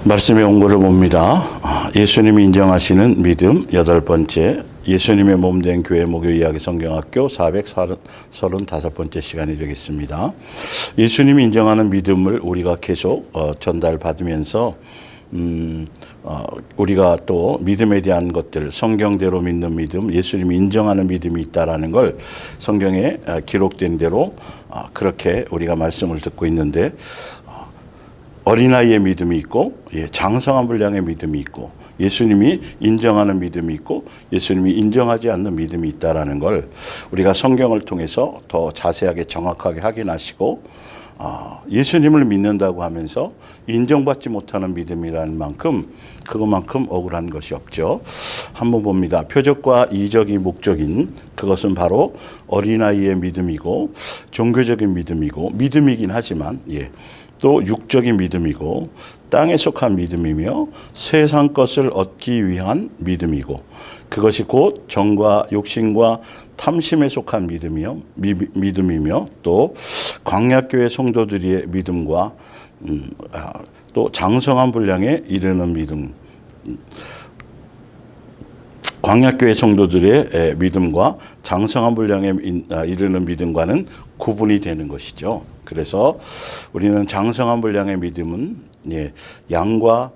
말씀의 온고를 봅니다. 예수님이 인정하시는 믿음 8번째, 예수님의 몸된 교회 목요 이야기 성경학교 435번째 시간이 되겠습니다. 예수님이 인정하는 믿음을 우리가 계속 전달받으면서 우리가 또 믿음에 대한 것들, 성경대로 믿는 믿음, 예수님이 인정하는 믿음이 있다라는 걸 성경에 기록된 대로 그렇게 우리가 말씀을 듣고 있는데, 어린아이의 믿음이 있고, 장성한 분량의 믿음이 있고, 예수님이 인정하는 믿음이 있고, 예수님이 인정하지 않는 믿음이 있다라는 걸 우리가 성경을 통해서 더 자세하게 정확하게 확인하시고, 예수님을 믿는다고 하면서 인정받지 못하는 믿음이라는 만큼 그것만큼 억울한 것이 없죠. 한번 봅니다. 표적과 이적이 목적인 그것은 바로 어린아이의 믿음이고, 종교적인 믿음이고, 믿음이긴 하지만 또 육적인 믿음이고, 땅에 속한 믿음이며, 세상 것을 얻기 위한 믿음이고, 그것이 곧 정과 욕심과 탐심에 속한 믿음이며, 또 광야교회 성도들의 믿음과 또 장성한 분량에 이르는 믿음, 광야교회 성도들의 믿음과 장성한 분량에 이르는 믿음과는 구분이 되는 것이죠. 그래서 우리는 장성한 분량의 믿음은 양과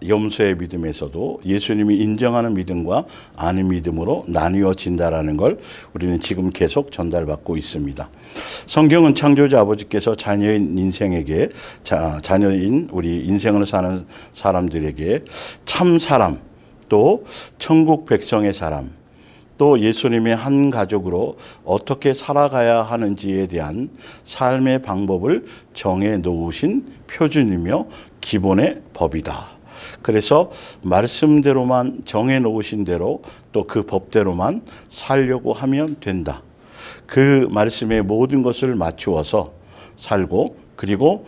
염소의 믿음에서도 예수님이 인정하는 믿음과 아닌 믿음으로 나뉘어진다라는 걸 우리는 지금 계속 전달받고 있습니다. 성경은 창조자 아버지께서 자녀인 인생에게, 자녀인 우리 인생을 사는 사람들에게 참 사람, 또 천국 백성의 사람, 또 예수님의 한 가족으로 어떻게 살아가야 하는지에 대한 삶의 방법을 정해 놓으신 표준이며 기본의 법이다. 그래서 말씀대로만 정해 놓으신 대로 또 그 법대로만 살려고 하면 된다. 그 말씀에 모든 것을 맞추어서 살고, 그리고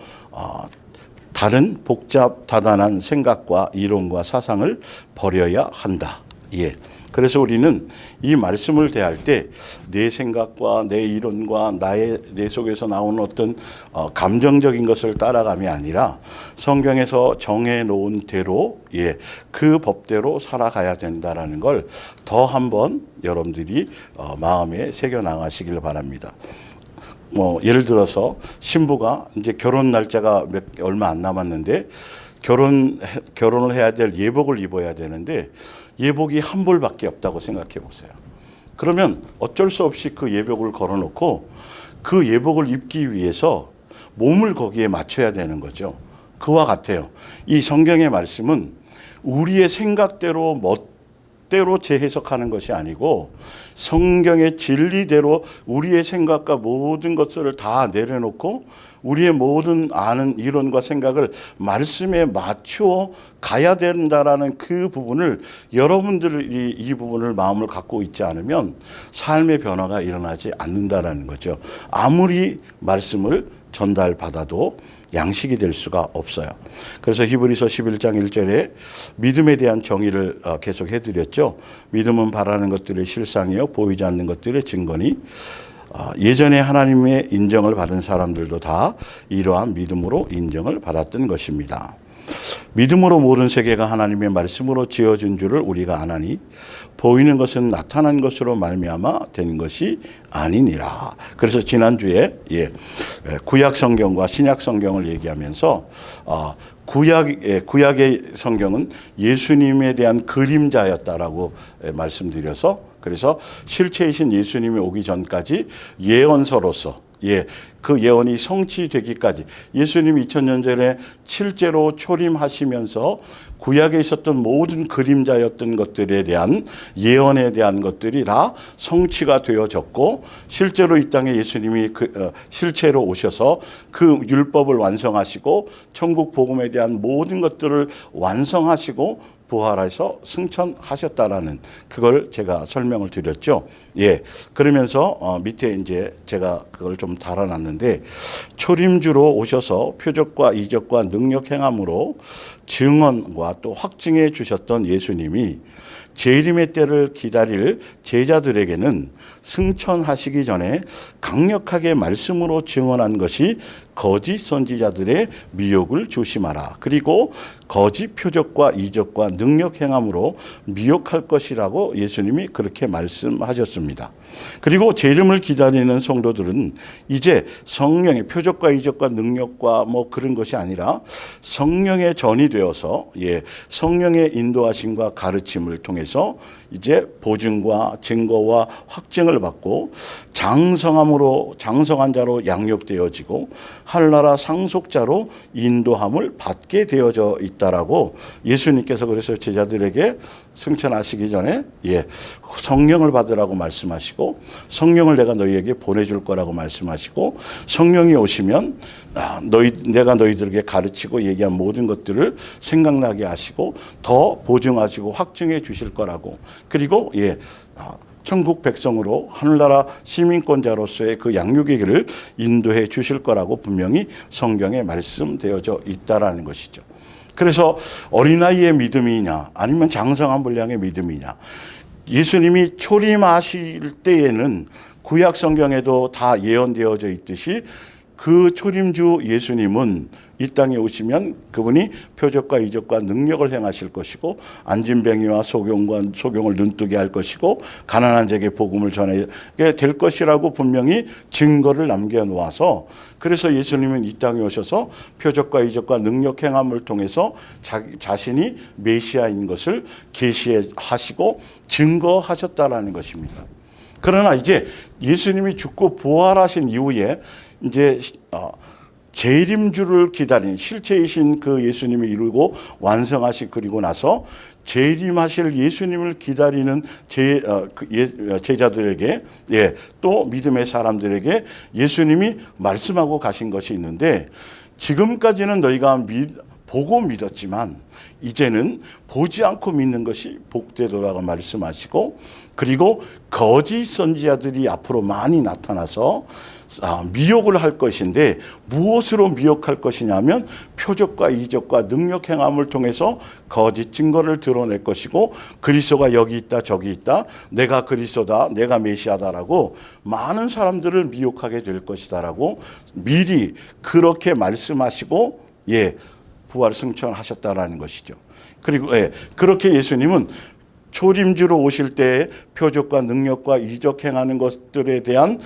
다른 복잡 다단한 생각과 이론과 사상을 버려야 한다. 그래서 우리는 이 말씀을 대할 때 내 생각과 내 이론과 내 속에서 나오는 어떤 감정적인 것을 따라감이 아니라 성경에서 정해놓은 대로 그 법대로 살아가야 된다라는 걸 더 한번 여러분들이 마음에 새겨나가시길 바랍니다. 예를 들어서 신부가 이제 결혼 날짜가 얼마 안 남았는데 결혼을 해야 될 예복을 입어야 되는데 예복이 한 벌밖에 없다고 생각해 보세요. 그러면 어쩔 수 없이 그 예복을 걸어놓고 그 예복을 입기 위해서 몸을 거기에 맞춰야 되는 거죠. 그와 같아요. 이 성경의 말씀은 우리의 생각대로 멋대로 재해석하는 것이 아니고 성경의 진리대로 우리의 생각과 모든 것을 다 내려놓고 우리의 모든 아는 이론과 생각을 말씀에 맞추어 가야 된다라는 그 부분을, 여러분들이 이 부분을 마음을 갖고 있지 않으면 삶의 변화가 일어나지 않는다라는 거죠. 아무리 말씀을 전달받아도 양식이 될 수가 없어요. 그래서 히브리서 11장 1절에 믿음에 대한 정의를 계속 해드렸죠. 믿음은 바라는 것들의 실상이요 보이지 않는 것들의 증거니, 예전에 하나님의 인정을 받은 사람들도 다 이러한 믿음으로 인정을 받았던 것입니다. 믿음으로 모든 세계가 하나님의 말씀으로 지어진 줄을 우리가 아나니 보이는 것은 나타난 것으로 말미암아 된 것이 아니니라. 그래서 지난주에 구약 성경과 신약 성경을 얘기하면서 구약의 성경은 예수님에 대한 그림자였다라고 말씀드려서, 그래서 실체이신 예수님이 오기 전까지 예언서로서 그 예언이 성취되기까지 예수님이 2000년 전에 실제로 초림하시면서 구약에 있었던 모든 그림자였던 것들에 대한 예언에 대한 것들이 다 성취가 되어졌고, 실제로 이 땅에 예수님이 실체로 오셔서 그 율법을 완성하시고 천국 복음에 대한 모든 것들을 완성하시고 부활해서 승천하셨다라는 그걸 제가 설명을 드렸죠. 그러면서 밑에 이제 제가 그걸 좀 달아놨는데, 초림주로 오셔서 표적과 이적과 능력 행함으로 증언과 또 확증해 주셨던 예수님이 재림의 때를 기다릴 제자들에게는 승천하시기 전에 강력하게 말씀으로 증언한 것이 거짓 선지자들의 미혹을 조심하라. 그리고 거짓 표적과 이적과 능력 행함으로 미혹할 것이라고 예수님이 그렇게 말씀하셨습니다. 그리고 재림을 기다리는 성도들은 이제 성령의 표적과 이적과 능력과 뭐 그런 것이 아니라 성령의 전이 되어서 성령의 인도하심과 가르침을 통해서 이제 보증과 증거와 확증을 받고 장성한 자로 양육되어지고 하늘나라 상속자로 인도함을 받게 되어져 있다라고 예수님께서 그래서 제자들에게 승천하시기 전에 성령을 받으라고 말씀하시고 성령을 내가 너희에게 보내줄 거라고 말씀하시고 성령이 오시면 내가 너희들에게 가르치고 얘기한 모든 것들을 생각나게 하시고 더 보증하시고 확증해 주실 거라고 그리고 천국 백성으로 하늘나라 시민권자로서의 그 양육의 길을 인도해 주실 거라고 분명히 성경에 말씀되어져 있다라는 것이죠. 그래서 어린아이의 믿음이냐 아니면 장성한 분량의 믿음이냐 예수님이 초림하실 때에는 구약 성경에도 다 예언되어져 있듯이 그 초림주 예수님은 이 땅에 오시면 그분이 표적과 이적과 능력을 행하실 것이고 안진뱅이와 소경을 눈뜨게 할 것이고 가난한 자에게 복음을 전하게 될 것이라고 분명히 증거를 남겨놓아서 그래서 예수님은 이 땅에 오셔서 표적과 이적과 능력 행함을 통해서 자신이 메시아인 것을 계시하시고 증거하셨다라는 것입니다. 그러나 이제 예수님이 죽고 부활하신 이후에 이제 재림주를 기다린 실체이신 그 예수님이 이루고 완성하시 그리고 나서 재림하실 예수님을 기다리는 제자들에게 또 믿음의 사람들에게 예수님이 말씀하고 가신 것이 있는데 지금까지는 너희가 보고 믿었지만 이제는 보지 않고 믿는 것이 복되도라고 말씀하시고 그리고 거짓 선지자들이 앞으로 많이 나타나서 미혹을 할 것인데 무엇으로 미혹할 것이냐면 표적과 이적과 능력 행함을 통해서 거짓 증거를 드러낼 것이고 그리스도가 여기 있다 저기 있다 내가 그리스도다 내가 메시아다라고 많은 사람들을 미혹하게 될 것이다라고 미리 그렇게 말씀하시고 부활 승천하셨다라는 것이죠. 그리고 그렇게 예수님은 초림주로 오실 때의 표적과 능력과 이적 행하는 것들에 대한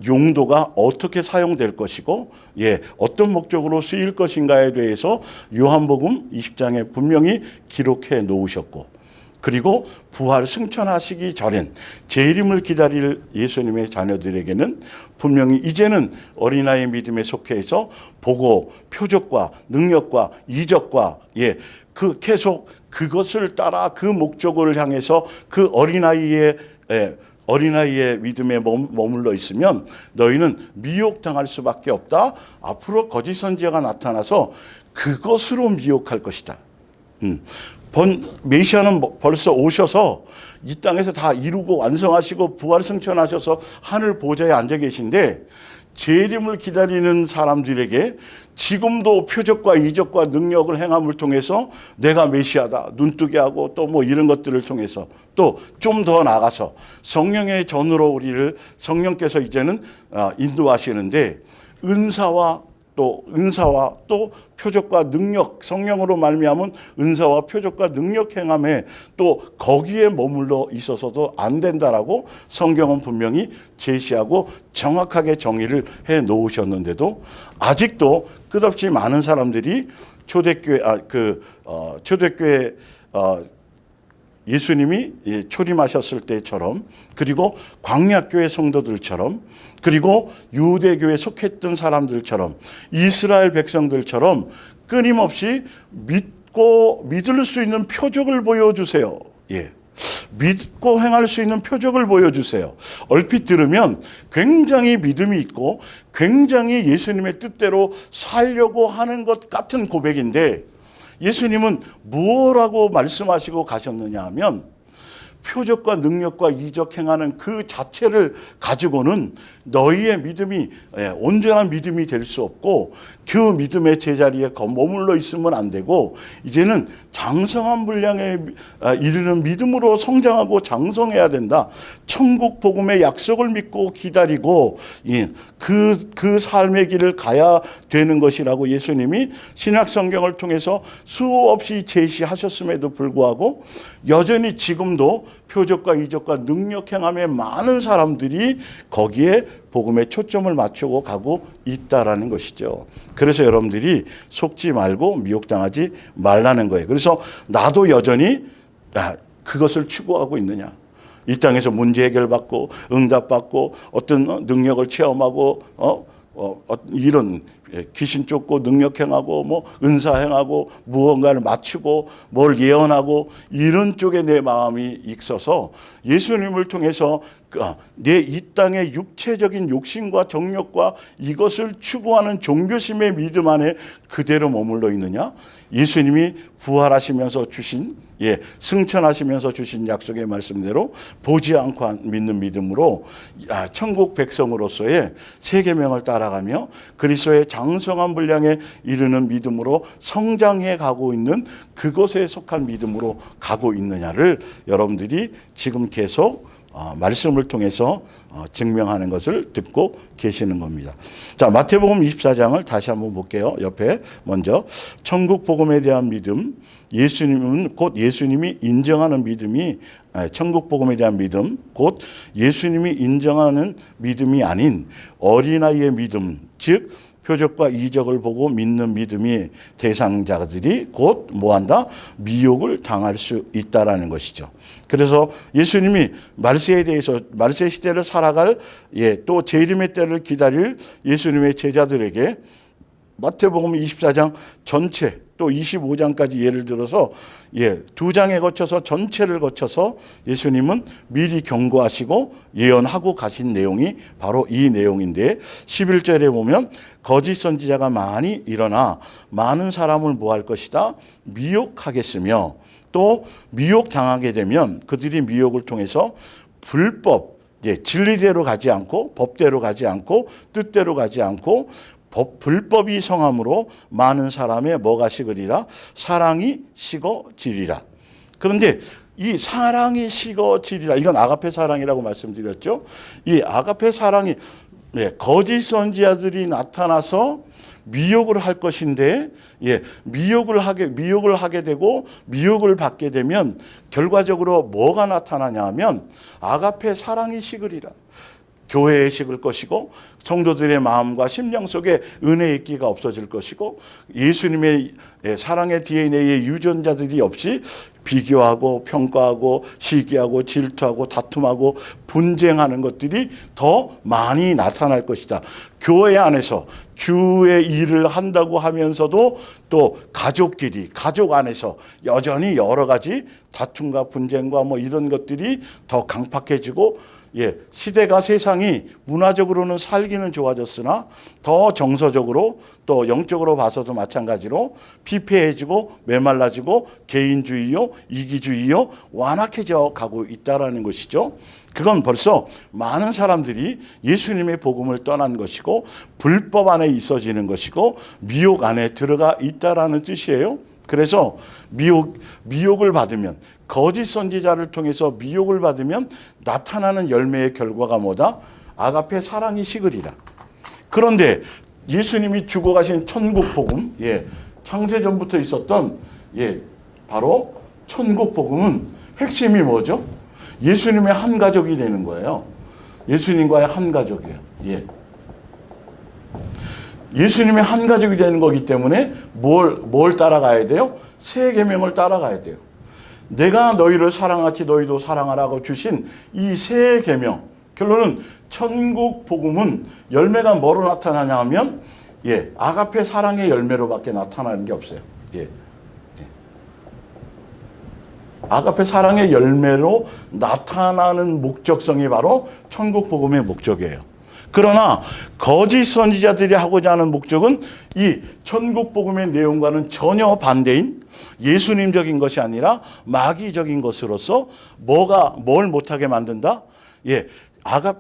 용도가 어떻게 사용될 것이고 어떤 목적으로 쓰일 것인가에 대해서 요한복음 20장에 분명히 기록해 놓으셨고 그리고 부활 승천하시기 전엔 재림을 기다릴 예수님의 자녀들에게는 분명히 이제는 어린아이의 믿음에 속해서 보고 표적과 능력과 이적과 그 계속 그것을 따라 그 목적을 향해서 그 어린아이의 믿음에 머물러 있으면 너희는 미혹당할 수밖에 없다. 앞으로 거짓 선지자가 나타나서 그것으로 미혹할 것이다. 메시아는 벌써 오셔서 이 땅에서 다 이루고 완성하시고 부활 승천하셔서 하늘 보좌에 앉아 계신데 재림을 기다리는 사람들에게 지금도 표적과 이적과 능력을 행함을 통해서 내가 메시아다 눈뜨게 하고 또 뭐 이런 것들을 통해서 또 좀 더 나가서 성령의 전으로 우리를 성령께서 이제는 인도하시는데 은사와 또 표적과 능력 성령으로 말미암은 은사와 표적과 능력 행함에 또 거기에 머물러 있어서도 안 된다라고 성경은 분명히 제시하고 정확하게 정의를 해 놓으셨는데도 아직도 끝없이 많은 사람들이 초대교회 예수님이 초림하셨을 때처럼 그리고 광야교회 성도들처럼 그리고 유대교에 속했던 사람들처럼 이스라엘 백성들처럼 끊임없이 믿을 수 있는 표적을 보여주세요. 믿고 행할 수 있는 표적을 보여주세요. 얼핏 들으면 굉장히 믿음이 있고 굉장히 예수님의 뜻대로 살려고 하는 것 같은 고백인데 예수님은 뭐라고 말씀하시고 가셨느냐 하면 표적과 능력과 이적 행하는 그 자체를 가지고는 너희의 믿음이 온전한 믿음이 될 수 없고 그 믿음의 제자리에 머물러 있으면 안 되고 이제는 장성한 분량에 이르는 믿음으로 성장하고 장성해야 된다. 천국 복음의 약속을 믿고 기다리고 그 삶의 길을 가야 되는 것이라고 예수님이 신약 성경을 통해서 수없이 제시하셨음에도 불구하고 여전히 지금도 표적과 이적과 능력 행함에 많은 사람들이 거기에 복음에 초점을 맞추고 가고 있다라는 것이죠. 그래서 여러분들이 속지 말고 미혹당하지 말라는 거예요. 그래서 나도 여전히 그것을 추구하고 있느냐. 이 땅에서 문제 해결받고 응답받고 어떤 능력을 체험하고 이런 귀신 쫓고 능력 행하고 뭐 은사 행하고 무언가를 맞추고 뭘 예언하고 이런 쪽에 내 마음이 있어서 예수님을 통해서 내 이 땅의 육체적인 욕심과 정욕과 이것을 추구하는 종교심의 믿음 안에 그대로 머물러 있느냐? 예수님이 부활하시면서 주신 승천하시면서 주신 약속의 말씀대로 보지 않고 믿는 믿음으로 천국 백성으로서의 세 계명을 따라가며 그리스도의 장성한 분량에 이르는 믿음으로 성장해 가고 있는 그것에 속한 믿음으로 가고 있느냐를 여러분들이 지금 계속 말씀을 통해서 증명하는 것을 듣고 계시는 겁니다. 자, 마태복음 24장을 다시 한번 볼게요. 옆에 먼저 천국 복음에 대한 믿음, 예수님은 곧 예수님이 인정하는 믿음이 천국 복음에 대한 믿음, 곧 예수님이 인정하는 믿음이 아닌 어린아이의 믿음, 즉 표적과 이적을 보고 믿는 믿음이 대상자들이 곧 뭐한다? 미혹을 당할 수 있다라는 것이죠. 그래서 예수님이 말세에 대해서 말세 시대를 살아갈 또 재림의 때를 기다릴 예수님의 제자들에게 마태복음 24장 전체 또 25장까지 예를 들어서 두 장에 거쳐서 전체를 거쳐서 예수님은 미리 경고하시고 예언하고 가신 내용이 바로 이 내용인데 11절에 보면 거짓 선지자가 많이 일어나 많은 사람을 뭐 할 것이다? 미혹하겠으며 또 미혹당하게 되면 그들이 미혹을 통해서 불법 진리대로 가지 않고 법대로 가지 않고 뜻대로 가지 않고 불법이 성함으로 많은 사람의 뭐가 식으리라? 사랑이 식어지리라. 그런데 이 사랑이 식어지리라. 이건 아가페 사랑이라고 말씀드렸죠. 이 아가페 사랑이 거짓 선지자들이 나타나서 미혹을 할 것인데 미혹을 하게 되고 미혹을 받게 되면 결과적으로 뭐가 나타나냐 하면 아가페 사랑이 식으리라. 교회에 식을 것이고 성도들의 마음과 심령 속에 은혜의 있기가 없어질 것이고 예수님의 사랑의 DNA의 유전자들이 없이 비교하고 평가하고 시기하고 질투하고 다툼하고 분쟁하는 것들이 더 많이 나타날 것이다. 교회 안에서 주의 일을 한다고 하면서도 또 가족끼리 가족 안에서 여전히 여러 가지 다툼과 분쟁과 뭐 이런 것들이 더 강팍해지고 시대가 세상이 문화적으로는 살기는 좋아졌으나 더 정서적으로 또 영적으로 봐서도 마찬가지로 피폐해지고 메말라지고 개인주의요 이기주의요 완악해져 가고 있다라는 것이죠. 그건 벌써 많은 사람들이 예수님의 복음을 떠난 것이고 불법 안에 있어지는 것이고 미혹 안에 들어가 있다라는 뜻이에요. 그래서 미혹을 받으면 거짓 선지자를 통해서 미혹을 받으면 나타나는 열매의 결과가 뭐다? 아가페 사랑이 식으리라. 그런데 예수님이 죽어가신 천국 복음, 창세전부터 있었던 바로 천국 복음은 핵심이 뭐죠? 예수님의 한 가족이 되는 거예요. 예수님과의 한 가족이에요. 예수님의 한 가족이 되는 거기 때문에 뭘 따라가야 돼요? 세 계명을 따라가야 돼요. 내가 너희를 사랑하지 너희도 사랑하라고 주신 이 세 계명, 결론은 천국 복음은 열매가 뭐로 나타나냐 하면 아가페 사랑의 열매로밖에 나타나는 게 없어요. 아가페 사랑의 열매로 나타나는 목적성이 바로 천국 복음의 목적이에요. 그러나 거짓 선지자들이 하고자 하는 목적은 이 천국 복음의 내용과는 전혀 반대인 예수님적인 것이 아니라 마귀적인 것으로서 뭘 못하게 만든다?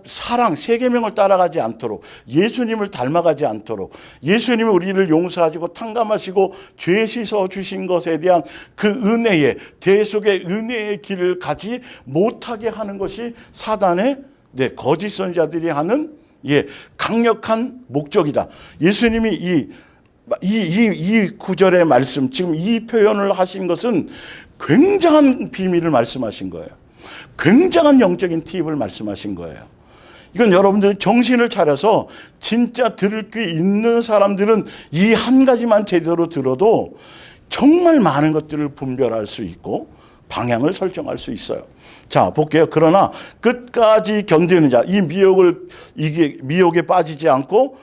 사랑, 세계명을 따라가지 않도록, 예수님을 닮아가지 않도록, 예수님이 우리를 용서하시고 탕감하시고 죄 씻어 주신 것에 대한 그 은혜의, 대속의 은혜의 길을 가지 못하게 하는 것이 사단의 거짓 선지자들이 하는 강력한 목적이다. 예수님이 이 구절의 말씀, 지금 이 표현을 하신 것은 굉장한 비밀을 말씀하신 거예요. 굉장한 영적인 팁을 말씀하신 거예요. 이건 여러분들 정신을 차려서 진짜 들을 귀 있는 사람들은 이 한 가지만 제대로 들어도 정말 많은 것들을 분별할 수 있고 방향을 설정할 수 있어요. 자, 볼게요. 그러나 끝까지 견디는 자, 이 미혹에 빠지지 않고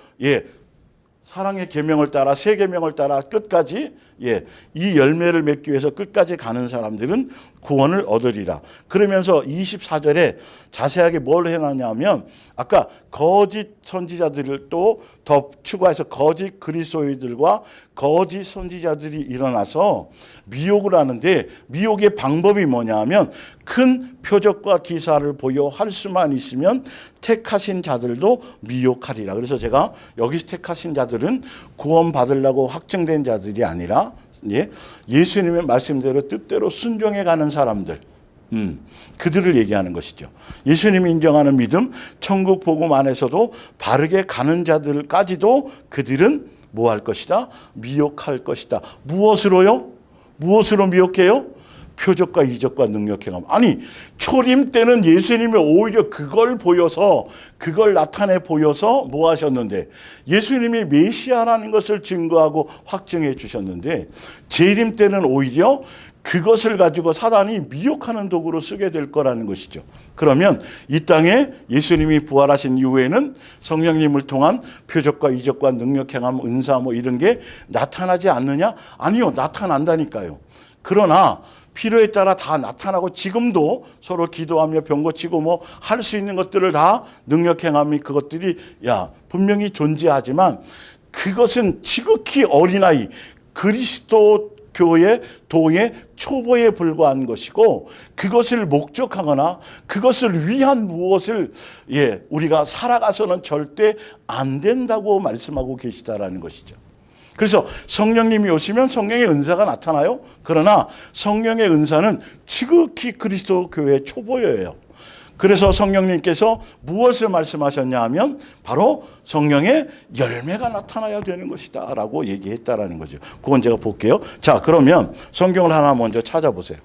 사랑의 계명을 따라, 새 계명을 따라 끝까지 이 열매를 맺기 위해서 끝까지 가는 사람들은 구원을 얻으리라. 그러면서 24절에 자세하게 뭘 해놨냐면 아까 거짓 선지자들을 또 더 추가해서 거짓 그리스도인들과 거짓 선지자들이 일어나서 미혹을 하는데, 미혹의 방법이 뭐냐면 큰 표적과 기사를 보여할 수만 있으면 택하신 자들도 미혹하리라. 그래서 제가 여기서 택하신 자들은 구원 받으려고 확정된 자들이 아니라 예수님의 말씀대로 뜻대로 순종해 가는 사람들, 그들을 얘기하는 것이죠. 예수님이 인정하는 믿음, 천국 복음 안에서도 바르게 가는 자들까지도 그들은 뭐 할 것이다? 미혹할 것이다. 무엇으로요? 무엇으로 미혹해요? 표적과 이적과 능력 행함. 아니, 초림 때는 예수님이 오히려 그걸 보여서, 그걸 나타내 보여서 뭐 하셨는데, 예수님이 메시아라는 것을 증거하고 확증해 주셨는데, 재림 때는 오히려 그것을 가지고 사단이 미혹하는 도구로 쓰게 될 거라는 것이죠. 그러면 이 땅에 예수님이 부활하신 이후에는 성령님을 통한 표적과 이적과 능력 행함, 은사 뭐 이런 게 나타나지 않느냐? 아니요, 나타난다니까요. 그러나 필요에 따라 다 나타나고, 지금도 서로 기도하며 병 고치고 뭐 할 수 있는 것들을 다 능력 행함이, 그것들이 분명히 존재하지만 그것은 지극히 어린아이, 그리스도 교회 도의 초보에 불과한 것이고, 그것을 목적하거나 그것을 위한 무엇을 우리가 살아가서는 절대 안 된다고 말씀하고 계시다라는 것이죠. 그래서 성령님이 오시면 성령의 은사가 나타나요. 그러나 성령의 은사는 지극히 그리스도 교회의 초보예요. 그래서 성령님께서 무엇을 말씀하셨냐 하면 바로 성령의 열매가 나타나야 되는 것이다 라고 얘기했다라는 거죠. 그건 제가 볼게요. 자, 그러면 성경을 하나 먼저 찾아보세요.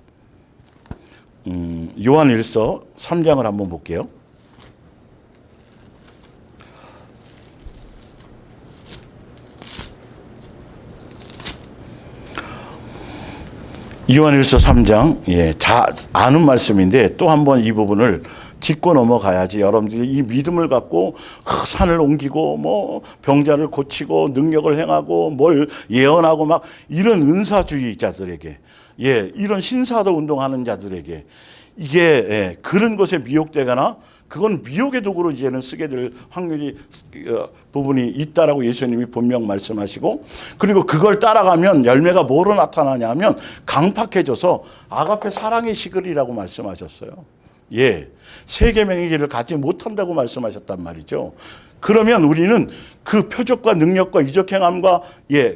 요한일서 3장을 한번 볼게요. 요한일서 3장, 다 아는 말씀인데 또 한번 이 부분을 짚고 넘어가야지 여러분들이 이 믿음을 갖고 산을 옮기고 뭐 병자를 고치고 능력을 행하고 뭘 예언하고 막 이런 은사주의자들에게, 이런 신사도 운동하는 자들에게 이게 그런 것에 미혹되거나, 그건 미혹의 도구로 이제는 쓰게 될 확률이 부분이 있다라고 예수님이 분명 말씀하시고, 그리고 그걸 따라가면 열매가 뭐로 나타나냐면 강팍해져서 아가페 사랑의 시글이라고 말씀하셨어요. 세계명의 길을 가지 못한다고 말씀하셨단 말이죠. 그러면 우리는 그 표적과 능력과 이적 행함과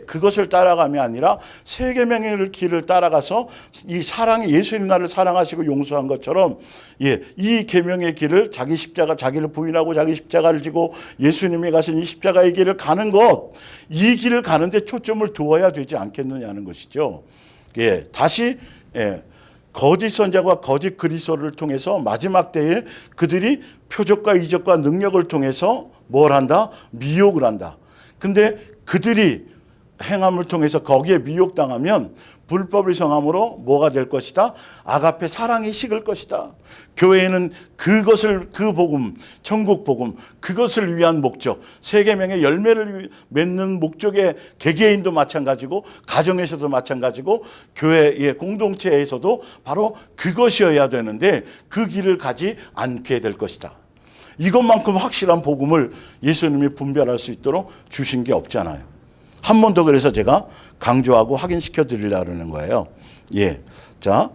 그것을 따라감이 아니라 세계명의 길을 따라가서 이 사랑이, 예수님 나를 사랑하시고 용서한 것처럼 이 계명의 길을, 자기 십자가, 자기를 부인하고 자기 십자가를 지고 예수님이 가신 이 십자가의 길을 가는 것, 이 길을 가는데 초점을 두어야 되지 않겠느냐는 것이죠. 다시 거짓 선자와 거짓 그리스도를 통해서 마지막 때에 그들이 표적과 이적과 능력을 통해서 뭘 한다? 미혹을 한다. 근데 그들이 행함을 통해서 거기에 미혹당하면 불법을 성함으로 뭐가 될 것이다? 아가페 사랑이 식을 것이다. 교회는 그것을, 그 복음, 천국 복음, 그것을 위한 목적, 세계명의 열매를 맺는 목적의 개개인도 마찬가지고 가정에서도 마찬가지고 교회의 공동체에서도 바로 그것이어야 되는데 그 길을 가지 않게 될 것이다. 이것만큼 확실한 복음을 예수님이 분별할 수 있도록 주신 게 없잖아요. 한 번 더 그래서 제가 강조하고 확인시켜 드리려고 하는 거예요. 예. 자,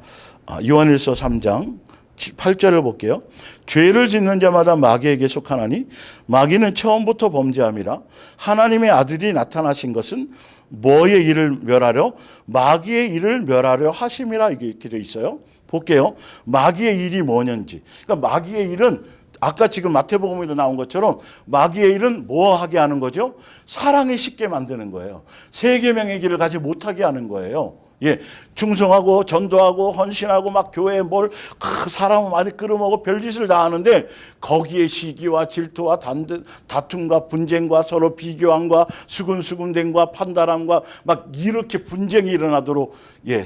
요한일서 3장 8절을 볼게요. 죄를 짓는 자마다 마귀에게 속하나니 마귀는 처음부터 범죄함이라. 하나님의 아들이 나타나신 것은 뭐의 일을 멸하려? 마귀의 일을 멸하려 하심이라 이렇게 되어 있어요. 볼게요. 마귀의 일이 뭐냐는지. 그러니까 마귀의 일은 아까 지금 마태복음에도 나온 것처럼 마귀의 일은 뭐 하게 하는 거죠? 사랑이 쉽게 만드는 거예요. 세 계명의 길을 가지 못하게 하는 거예요. 예, 충성하고 전도하고 헌신하고 막 교회에 사람을 많이 끌어모고 별짓을 다 하는데 거기에 시기와 질투와 다툼과 분쟁과 서로 비교함과 수군수군됨과 판단함과 막 이렇게 분쟁이 일어나도록 예,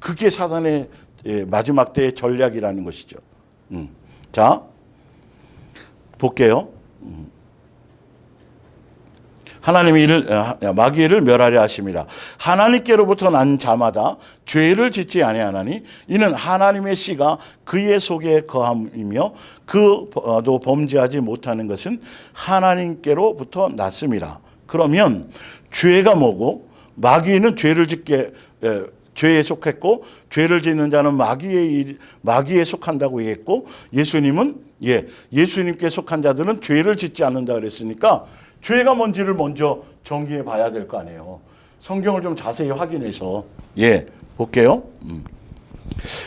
그게 사단의 마지막 때의 전략이라는 것이죠. 자, 볼게요. 하나님이 마귀를 멸하려 하심이라. 하나님께로부터 난 자마다 죄를 짓지 아니하나니 이는 하나님의 씨가 그의 속에 거함이며 그도 범죄하지 못하는 것은 하나님께로부터 났음이라. 그러면 죄가 뭐고 마귀는 죄에 속했고 죄를 짓는 자는 마귀에 속한다고 얘기했고 예수님은 예수님께 속한 자들은 죄를 짓지 않는다 그랬으니까 죄가 뭔지를 먼저 정의해 봐야 될 거 아니에요. 성경을 좀 자세히 확인해서 볼게요.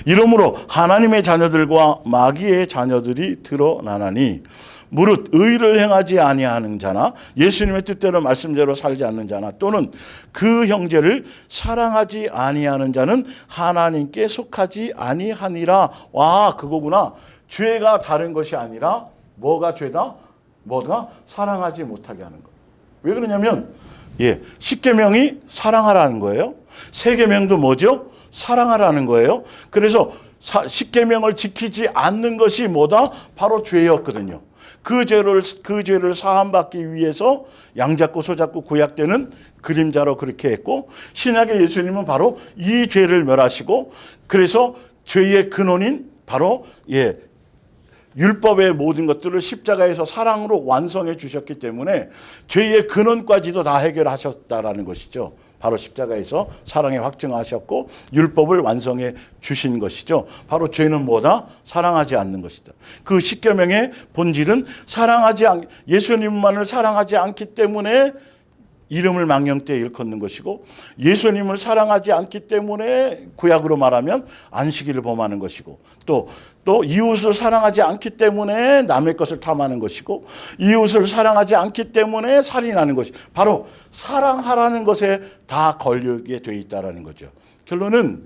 이러므로 하나님의 자녀들과 마귀의 자녀들이 드러나나니 무릇 의를 행하지 아니하는 자나 예수님의 뜻대로 말씀대로 살지 않는 자나 또는 그 형제를 사랑하지 아니하는 자는 하나님께 속하지 아니하니라. 와, 그거구나. 죄가 다른 것이 아니라 뭐가 죄다? 뭐가? 사랑하지 못하게 하는 거. 왜 그러냐면 10계명이 사랑하라는 거예요. 세 계명도 뭐죠? 사랑하라는 거예요. 그래서 10계명을 지키지 않는 것이 뭐다? 바로 죄였거든요. 그 죄를 사함받기 위해서 양잡고 소잡고 구약 때는 그림자로 그렇게 했고 신약의 예수님은 바로 이 죄를 멸하시고 그래서 죄의 근원인 바로 율법의 모든 것들을 십자가에서 사랑으로 완성해 주셨기 때문에 죄의 근원까지도 다 해결하셨다라는 것이죠. 바로 십자가에서 사랑에 확증하셨고 율법을 완성해 주신 것이죠. 바로 죄는 뭐다? 사랑하지 않는 것이다. 그 십계명의 본질은 예수님만을 사랑하지 않기 때문에 이름을 망령되이 일컫는 것이고 예수님을 사랑하지 않기 때문에 구약으로 말하면 안식일을 범하는 것이고 또 이웃을 사랑하지 않기 때문에 남의 것을 탐하는 것이고 이웃을 사랑하지 않기 때문에 살인하는 것이 바로 사랑하라는 것에 다 걸리게 되어 있다는 거죠. 결론은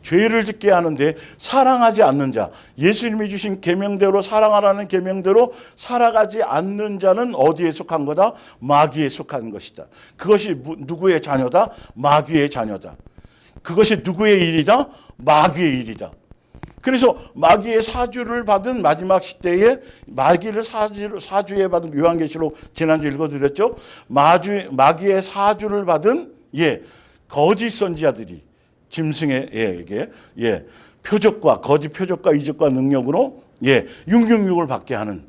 죄를 짓게 하는데 사랑하지 않는 자, 예수님이 주신 계명대로 사랑하라는 계명대로 살아가지 않는 자는 어디에 속한 거다? 마귀에 속한 것이다. 그것이 누구의 자녀다? 마귀의 자녀다. 그것이 누구의 일이다? 마귀의 일이다. 그래서 마귀의 사주를 받은 마지막 시대에 마귀를 사주에 받은 요한계시록 지난주 읽어드렸죠. 마귀의 사주를 받은 거짓 선지자들이 짐승의 표적과 거짓 표적과 이적과 능력으로 666을 받게 하는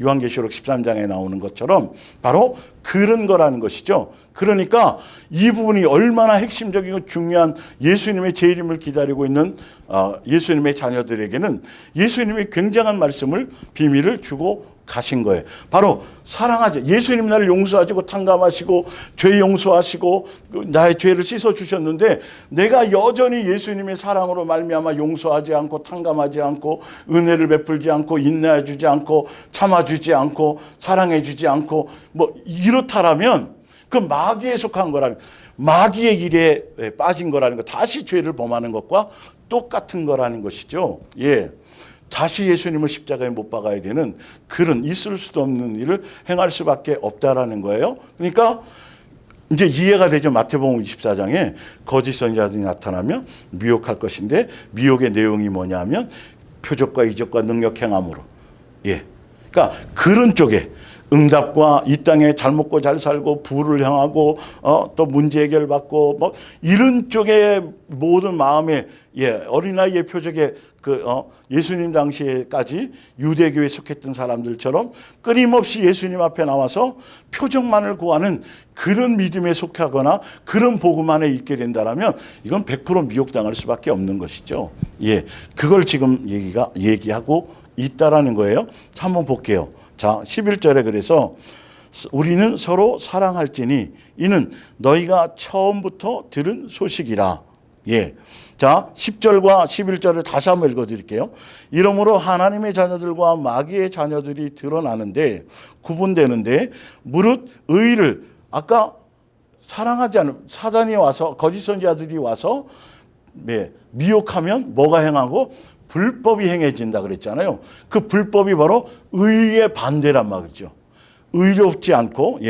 요한계시록 13장에 나오는 것처럼 바로 그런 거라는 것이죠. 그러니까 이 부분이 얼마나 핵심적이고 중요한 예수님의 재림을 기다리고 있는 예수님의 자녀들에게는 예수님이 굉장한 말씀을 비밀을 주고 가신 거예요. 바로 사랑하지. 예수님 나를 용서하시고 탕감하시고 죄 용서하시고 나의 죄를 씻어 주셨는데 내가 여전히 예수님의 사랑으로 말미암아 용서하지 않고 탕감하지 않고 은혜를 베풀지 않고 인내해 주지 않고 참아 주지 않고 사랑해 주지 않고 이렇다라면 그 마귀에 속한 거라는 마귀의 일에 빠진 거라는 거 다시 죄를 범하는 것과 똑같은 거라는 것이죠. 다시 예수님을 십자가에 못 박아야 되는 그런 있을 수도 없는 일을 행할 수밖에 없다라는 거예요. 그러니까 이제 이해가 되죠. 마태복음 24장에 거짓 선지자들이 나타나면 미혹할 것인데 미혹의 내용이 뭐냐면 표적과 이적과 능력 행함으로. 그러니까 그런 쪽에 응답과 이 땅에 잘 먹고 잘 살고 부를 향하고 또 문제 해결받고 뭐 이런 쪽에 모든 마음에 어린아이의 표적에 예수님 당시에까지 유대교에 속했던 사람들처럼 끊임없이 예수님 앞에 나와서 표적만을 구하는 그런 믿음에 속하거나 그런 복음 안에 있게 된다면 이건 100% 미혹당할 수밖에 없는 것이죠. 그걸 지금 얘기하고 있다라는 거예요. 자, 한번 볼게요. 자, 11절에 그래서 우리는 서로 사랑할지니 이는 너희가 처음부터 들은 소식이라. 자, 10절과 11절을 다시 한번 읽어드릴게요. 이러므로 하나님의 자녀들과 마귀의 자녀들이 드러나는데 구분되는데 무릇 의를 아까 사랑하지 않은 사단이 와서 거짓 선지자들이 와서 미혹하면 뭐가 행하고 불법이 행해진다 그랬잖아요. 그 불법이 바로 의의 반대란 말이죠. 의롭지 않고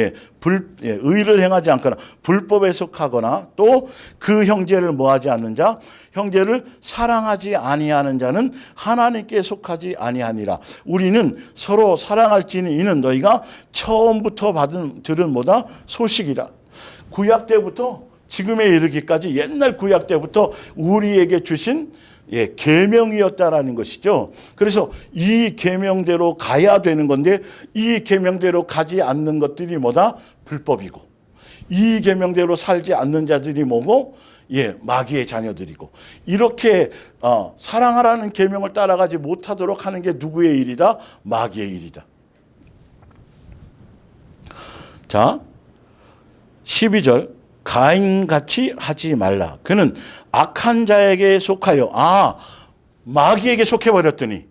의를 행하지 않거나 불법에 속하거나 또 그 형제를 뭐하지 않는 자, 형제를 사랑하지 아니하는 자는 하나님께 속하지 아니하니라. 우리는 서로 사랑할지니 이는 너희가 처음부터 들은 뭐다 소식이라. 구약 때부터 지금에 이르기까지 옛날 구약 때부터 우리에게 주신 계명이었다라는 것이죠. 그래서 이 계명대로 가야 되는 건데 이 계명대로 가지 않는 것들이 뭐다? 불법이고 이 계명대로 살지 않는 자들이 뭐고? 마귀의 자녀들이고 이렇게 사랑하라는 계명을 따라가지 못하도록 하는 게 누구의 일이다? 마귀의 일이다. 자, 12절 가인같이 하지 말라. 그는 악한 자에게 속하여 마귀에게 속해버렸더니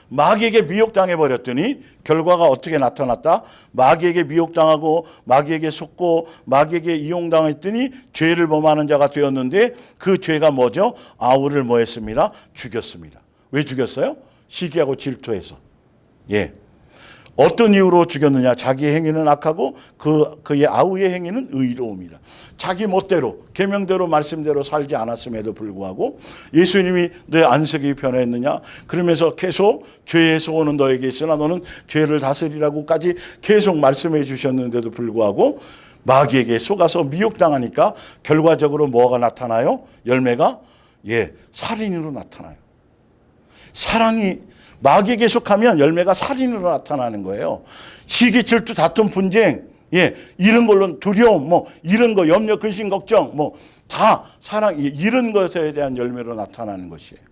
마귀에게 미혹당해버렸더니 결과가 어떻게 나타났다? 마귀에게 미혹당하고 마귀에게 속고 마귀에게 이용당했더니 죄를 범하는 자가 되었는데 그 죄가 뭐죠? 아우를 뭐 했습니다? 죽였습니다. 왜 죽였어요? 시기하고 질투해서. 어떤 이유로 죽였느냐? 자기 행위는 악하고 그의 아우의 행위는 의로움이라. 자기 멋대로 계명대로 말씀대로 살지 않았음에도 불구하고 예수님이 내 안색이 변했느냐? 그러면서 계속 죄에서 오는 너에게 있으나 너는 죄를 다스리라고까지 계속 말씀해 주셨는데도 불구하고 마귀에게 속아서 미혹당하니까 결과적으로 뭐가 나타나요? 열매가 살인으로 나타나요. 사랑이 마귀에게 속하면 열매가 살인으로 나타나는 거예요. 시기, 질투, 다툼, 분쟁, 이런 걸로 두려움, 이런 거, 염려, 근심, 걱정, 다 사랑, 이런 것에 대한 열매로 나타나는 것이에요.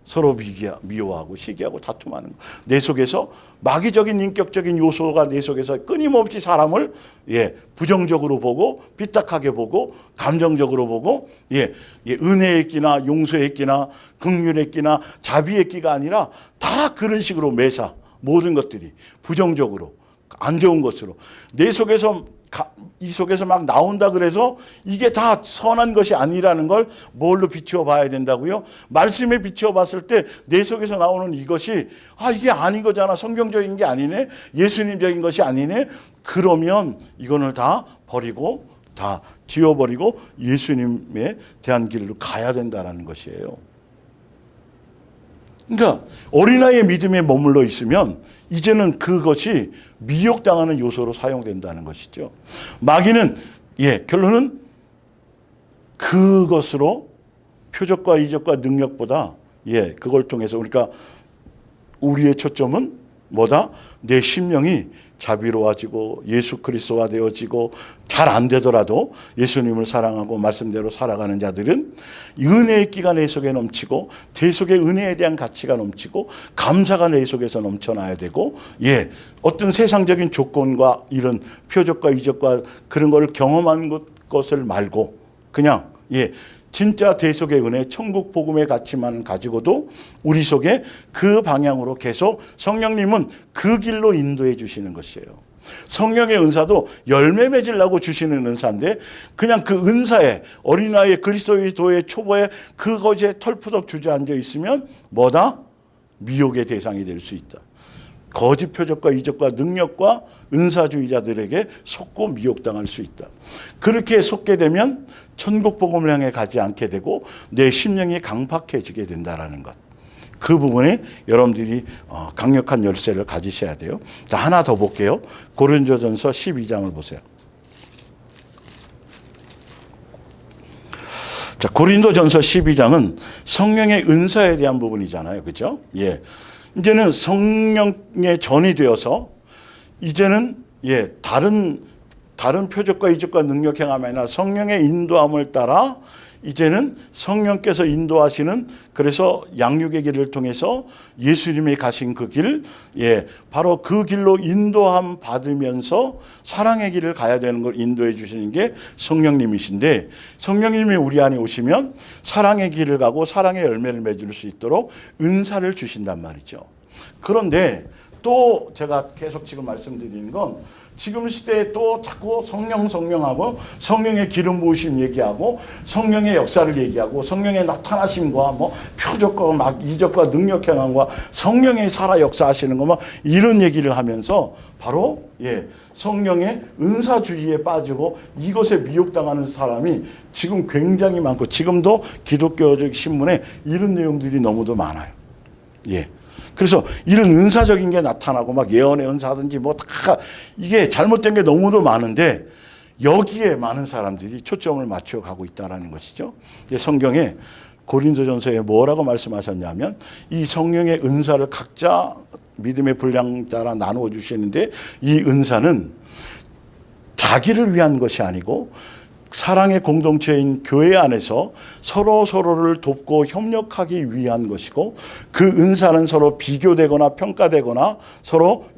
서로 미워하고 시기하고 다툼하는 거. 내 속에서 마귀적인 인격적인 요소가 내 속에서 끊임없이 사람을 부정적으로 보고 삐딱하게 보고 감정적으로 보고 은혜의 끼나 용서의 끼나 긍휼의 끼나 자비의 끼가 아니라 다 그런 식으로 매사 모든 것들이 부정적으로 안 좋은 것으로 내 속에서 이 속에서 막 나온다 그래서 이게 다 선한 것이 아니라는 걸 뭘로 비추어 봐야 된다고요? 말씀에 비추어 봤을 때 내 속에서 나오는 이것이 이게 아닌 거잖아. 성경적인 게 아니네. 예수님적인 것이 아니네. 그러면 이거는 다 버리고 다 지워버리고 예수님에 대한 길로 가야 된다는 것이에요. 그러니까 어린아이의 믿음에 머물러 있으면 이제는 그것이 미혹당하는 요소로 사용된다는 것이죠. 마귀는 결론은 그것으로 표적과 이적과 능력보다 그걸 통해서 그러니까 우리의 초점은 뭐다? 내 심령이 자비로워지고 예수 그리스도화 되어지고 잘 안 되더라도 예수님을 사랑하고 말씀대로 살아가는 자들은 은혜의 끼가 내 속에 넘치고 내 속에 은혜에 대한 가치가 넘치고 감사가 내 속에서 넘쳐나야 되고 어떤 세상적인 조건과 이런 표적과 이적과 그런 걸 경험한 것을 말고 그냥 진짜 대속의 은혜, 천국 복음의 가치만 가지고도 우리 속에 그 방향으로 계속 성령님은 그 길로 인도해 주시는 것이에요. 성령의 은사도 열매 맺으려고 주시는 은사인데 그냥 그 은사에 어린아이의 그리스도의 초보에 그것에 털푸덕 주저앉아 있으면 뭐다? 미혹의 대상이 될 수 있다. 거짓 표적과 이적과 능력과 은사주의자들에게 속고 미혹당할 수 있다. 그렇게 속게 되면 천국 복음을 향해 가지 않게 되고 내 심령이 강팍해지게 된다라는 것. 그 부분에 여러분들이 강력한 열쇠를 가지셔야 돼요. 자, 하나 더 볼게요. 고린도전서 12장을 보세요. 자, 고린도전서 12장은 성령의 은사에 대한 부분이잖아요. 그죠? 예. 이제는 성령의 전이 되어서 이제는 다른 표적과 이적과 능력 행함이 아니라 성령의 인도함을 따라 이제는 성령께서 인도하시는, 그래서 양육의 길을 통해서 예수님이 가신 그 길, 바로 그 길로 인도함 받으면서 사랑의 길을 가야 되는 걸 인도해 주시는 게 성령님이신데, 성령님이 우리 안에 오시면 사랑의 길을 가고 사랑의 열매를 맺을 수 있도록 은사를 주신단 말이죠. 그런데 또 제가 계속 지금 말씀드리는 건, 지금 시대에 또 자꾸 성령하고 성령의 기름 부으심 얘기하고 성령의 역사를 얘기하고 성령의 나타나심과 뭐 표적과 막 이적과 능력 행함과 성령의 살아 역사하시는 거 막 이런 얘기를 하면서 바로 성령의 은사주의에 빠지고 이것에 미혹당하는 사람이 지금 굉장히 많고, 지금도 기독교적 신문에 이런 내용들이 너무도 많아요. 그래서 이런 은사적인 게 나타나고 막 예언의 은사든지 뭐 다 이게 잘못된 게 너무도 많은데, 여기에 많은 사람들이 초점을 맞춰 가고 있다는 것이죠. 성경에 고린도전서에 뭐라고 말씀하셨냐면, 이 성령의 은사를 각자 믿음의 분량 따라 나누어 주시는데, 이 은사는 자기를 위한 것이 아니고 사랑의 공동체인 교회 안에서 서로를 돕고 협력하기 위한 것이고, 그 은사는 서로 비교되거나 평가되거나 서로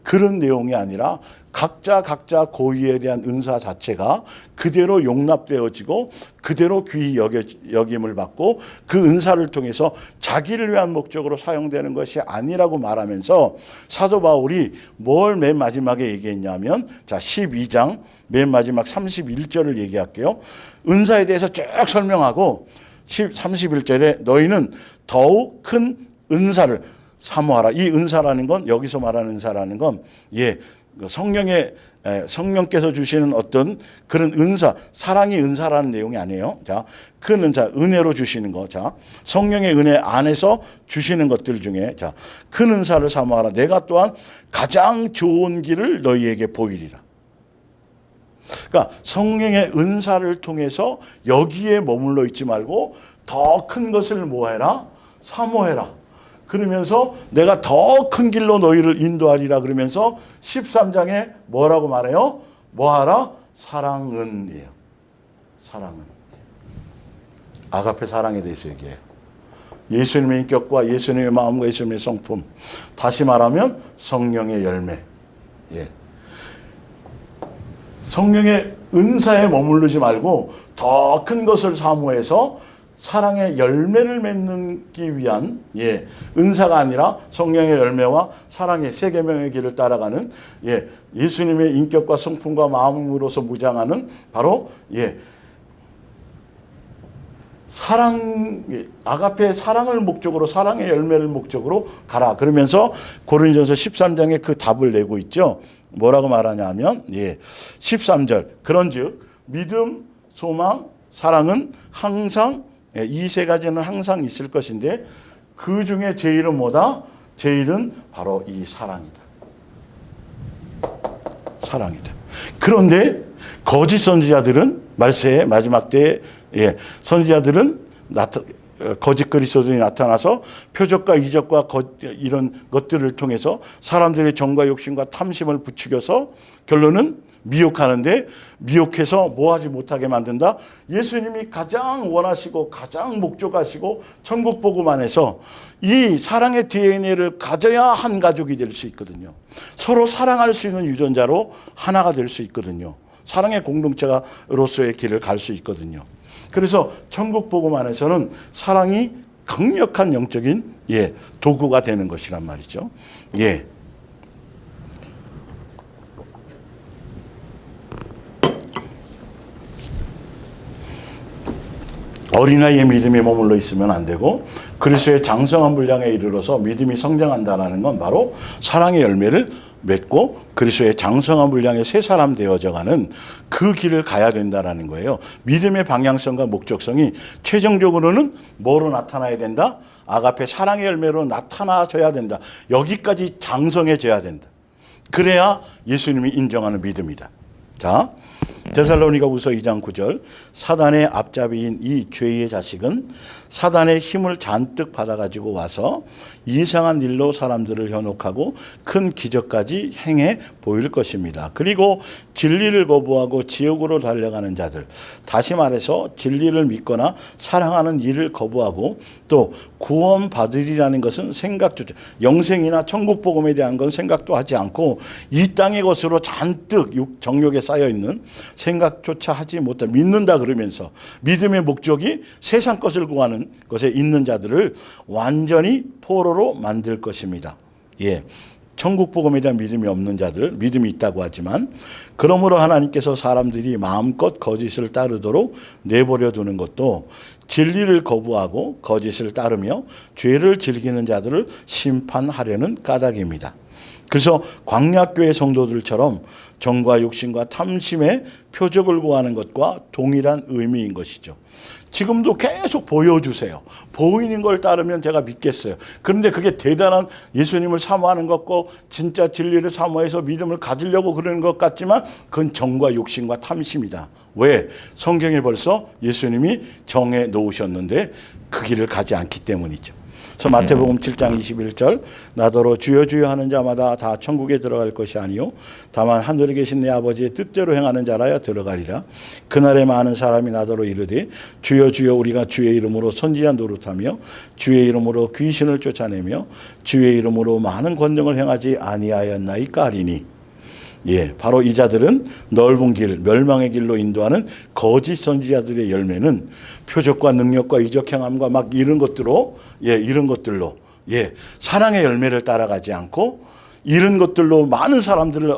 그런 내용이 아니라 각자 고유에 대한 은사 자체가 그대로 용납되어지고 그대로 귀히 여김을 받고 그 은사를 통해서 자기를 위한 목적으로 사용되는 것이 아니라고 말하면서 사도 바울이 뭘 맨 마지막에 얘기했냐면, 자, 12장 맨 마지막 31절을 얘기할게요. 은사에 대해서 쭉 설명하고 31절에 너희는 더욱 큰 은사를 사모하라. 이 은사라는 건, 여기서 말하는 은사라는 건 성령께서 주시는 어떤 그런 은사, 사랑이 은사라는 내용이 아니에요. 자, 큰 은사, 은혜로 주시는 거. 자, 성령의 은혜 안에서 주시는 것들 중에, 자, 큰 은사를 사모하라. 내가 또한 가장 좋은 길을 너희에게 보이리라. 그러니까 성령의 은사를 통해서 여기에 머물러 있지 말고 더 큰 것을 뭐해라? 사모해라. 그러면서 내가 더 큰 길로 너희를 인도하리라. 그러면서 13장에 뭐라고 말해요? 뭐하라? 사랑은이에요. 사랑은. 아가페 사랑에 대해서 얘기해요. 예수님의 인격과 예수님의 마음과 예수님의 성품. 다시 말하면 성령의 열매. 성령의 은사에 머무르지 말고 더 큰 것을 사모해서 사랑의 열매를 맺기 위한 은사가 아니라 성령의 열매와 사랑의 세 계명의 길을 따라가는 예수님의 인격과 성품과 마음으로서 무장하는 바로 사랑, 아가페의 사랑을 목적으로, 사랑의 열매를 목적으로 가라. 그러면서 고린도전서 13장에 그 답을 내고 있죠. 뭐라고 말하냐면 13절, 그런즉 믿음, 소망, 사랑은 항상, 이 세 가지는 항상 있을 것인데 그 중에 제일은 뭐다? 제일은 바로 이 사랑이다. 사랑이다. 그런데 거짓 선지자들은, 말세의 마지막 때에 선지자들은 거짓 그리스도인이 나타나서 표적과 이적과 이런 것들을 통해서 사람들의 정과 욕심과 탐심을 부추겨서 결론은 미혹하는데, 미혹해서 뭐하지 못하게 만든다? 예수님이 가장 원하시고 가장 목적하시고 천국 복음 안에서 이 사랑의 DNA를 가져야 한 가족이 될 수 있거든요. 서로 사랑할 수 있는 유전자로 하나가 될 수 있거든요. 사랑의 공동체로서의 길을 갈 수 있거든요. 그래서 천국 복음 안에서는 사랑이 강력한 영적인 도구가 되는 것이란 말이죠. 어린아이의 믿음에 머물러 있으면 안 되고, 그리스도의 장성한 분량에 이르러서 믿음이 성장한다는 건 바로 사랑의 열매를 맺고 그리스도의 장성한 분량의 새 사람 되어져가는 그 길을 가야 된다라는 거예요. 믿음의 방향성과 목적성이 최종적으로는 뭐로 나타나야 된다? 아가페 사랑의 열매로 나타나져야 된다. 여기까지 장성해져야 된다. 그래야 예수님이 인정하는 믿음이다. 자, 데살로니가후서 2장 9절, 사단의 앞잡이인 이 죄의 자식은 사단의 힘을 잔뜩 받아가지고 와서 이상한 일로 사람들을 현혹하고 큰 기적까지 행해 보일 것입니다. 그리고 진리를 거부하고 지옥으로 달려가는 자들, 다시 말해서 진리를 믿거나 사랑하는 일을 거부하고 또 구원받으리라는 것은 생각조차, 영생이나 천국 복음에 대한 건 생각도 하지 않고 이 땅의 것으로 잔뜩 정욕에 쌓여있는 생각조차 하지 못해 믿는다 그러면서 믿음의 목적이 세상 것을 구하는 것에 있는 자들을 완전히 포로로 만들 것입니다. 예. 천국 복음에 대한 믿음이 없는 자들, 믿음이 있다고 하지만 그러므로 하나님께서 사람들이 마음껏 거짓을 따르도록 내버려 두는 것도 진리를 거부하고 거짓을 따르며 죄를 즐기는 자들을 심판하려는 까닭입니다. 그래서 광야교회 성도들처럼 정과 욕심과 탐심의 표적을 구하는 것과 동일한 의미인 것이죠. 지금도 계속 보여주세요. 보이는 걸 따르면 제가 믿겠어요. 그런데 그게 대단한 예수님을 사모하는 것고 진짜 진리를 사모해서 믿음을 가지려고 그러는 것 같지만 그건 정과 욕심과 탐심이다. 왜? 성경에 벌써 예수님이 정해 놓으셨는데 그 길을 가지 않기 때문이죠. 그래서 마태복음 7장 21절, 나더러 주여 주여 하는 자마다 다 천국에 들어갈 것이 아니요 다만 하늘에 계신 내 아버지의 뜻대로 행하는 자라야 들어가리라. 그날에 많은 사람이 나더러 이르되 주여 주여 우리가 주의 이름으로 선지자 노릇하며 주의 이름으로 귀신을 쫓아내며 주의 이름으로 많은 권능을 행하지 아니하였나이까 하리니. 예, 바로 이 자들은 넓은 길, 멸망의 길로 인도하는 거짓 선지자들의 열매는 표적과 능력과 이적 행함과 막 이런 것들로, 이런 것들로, 사랑의 열매를 따라가지 않고 이런 것들로 많은 사람들을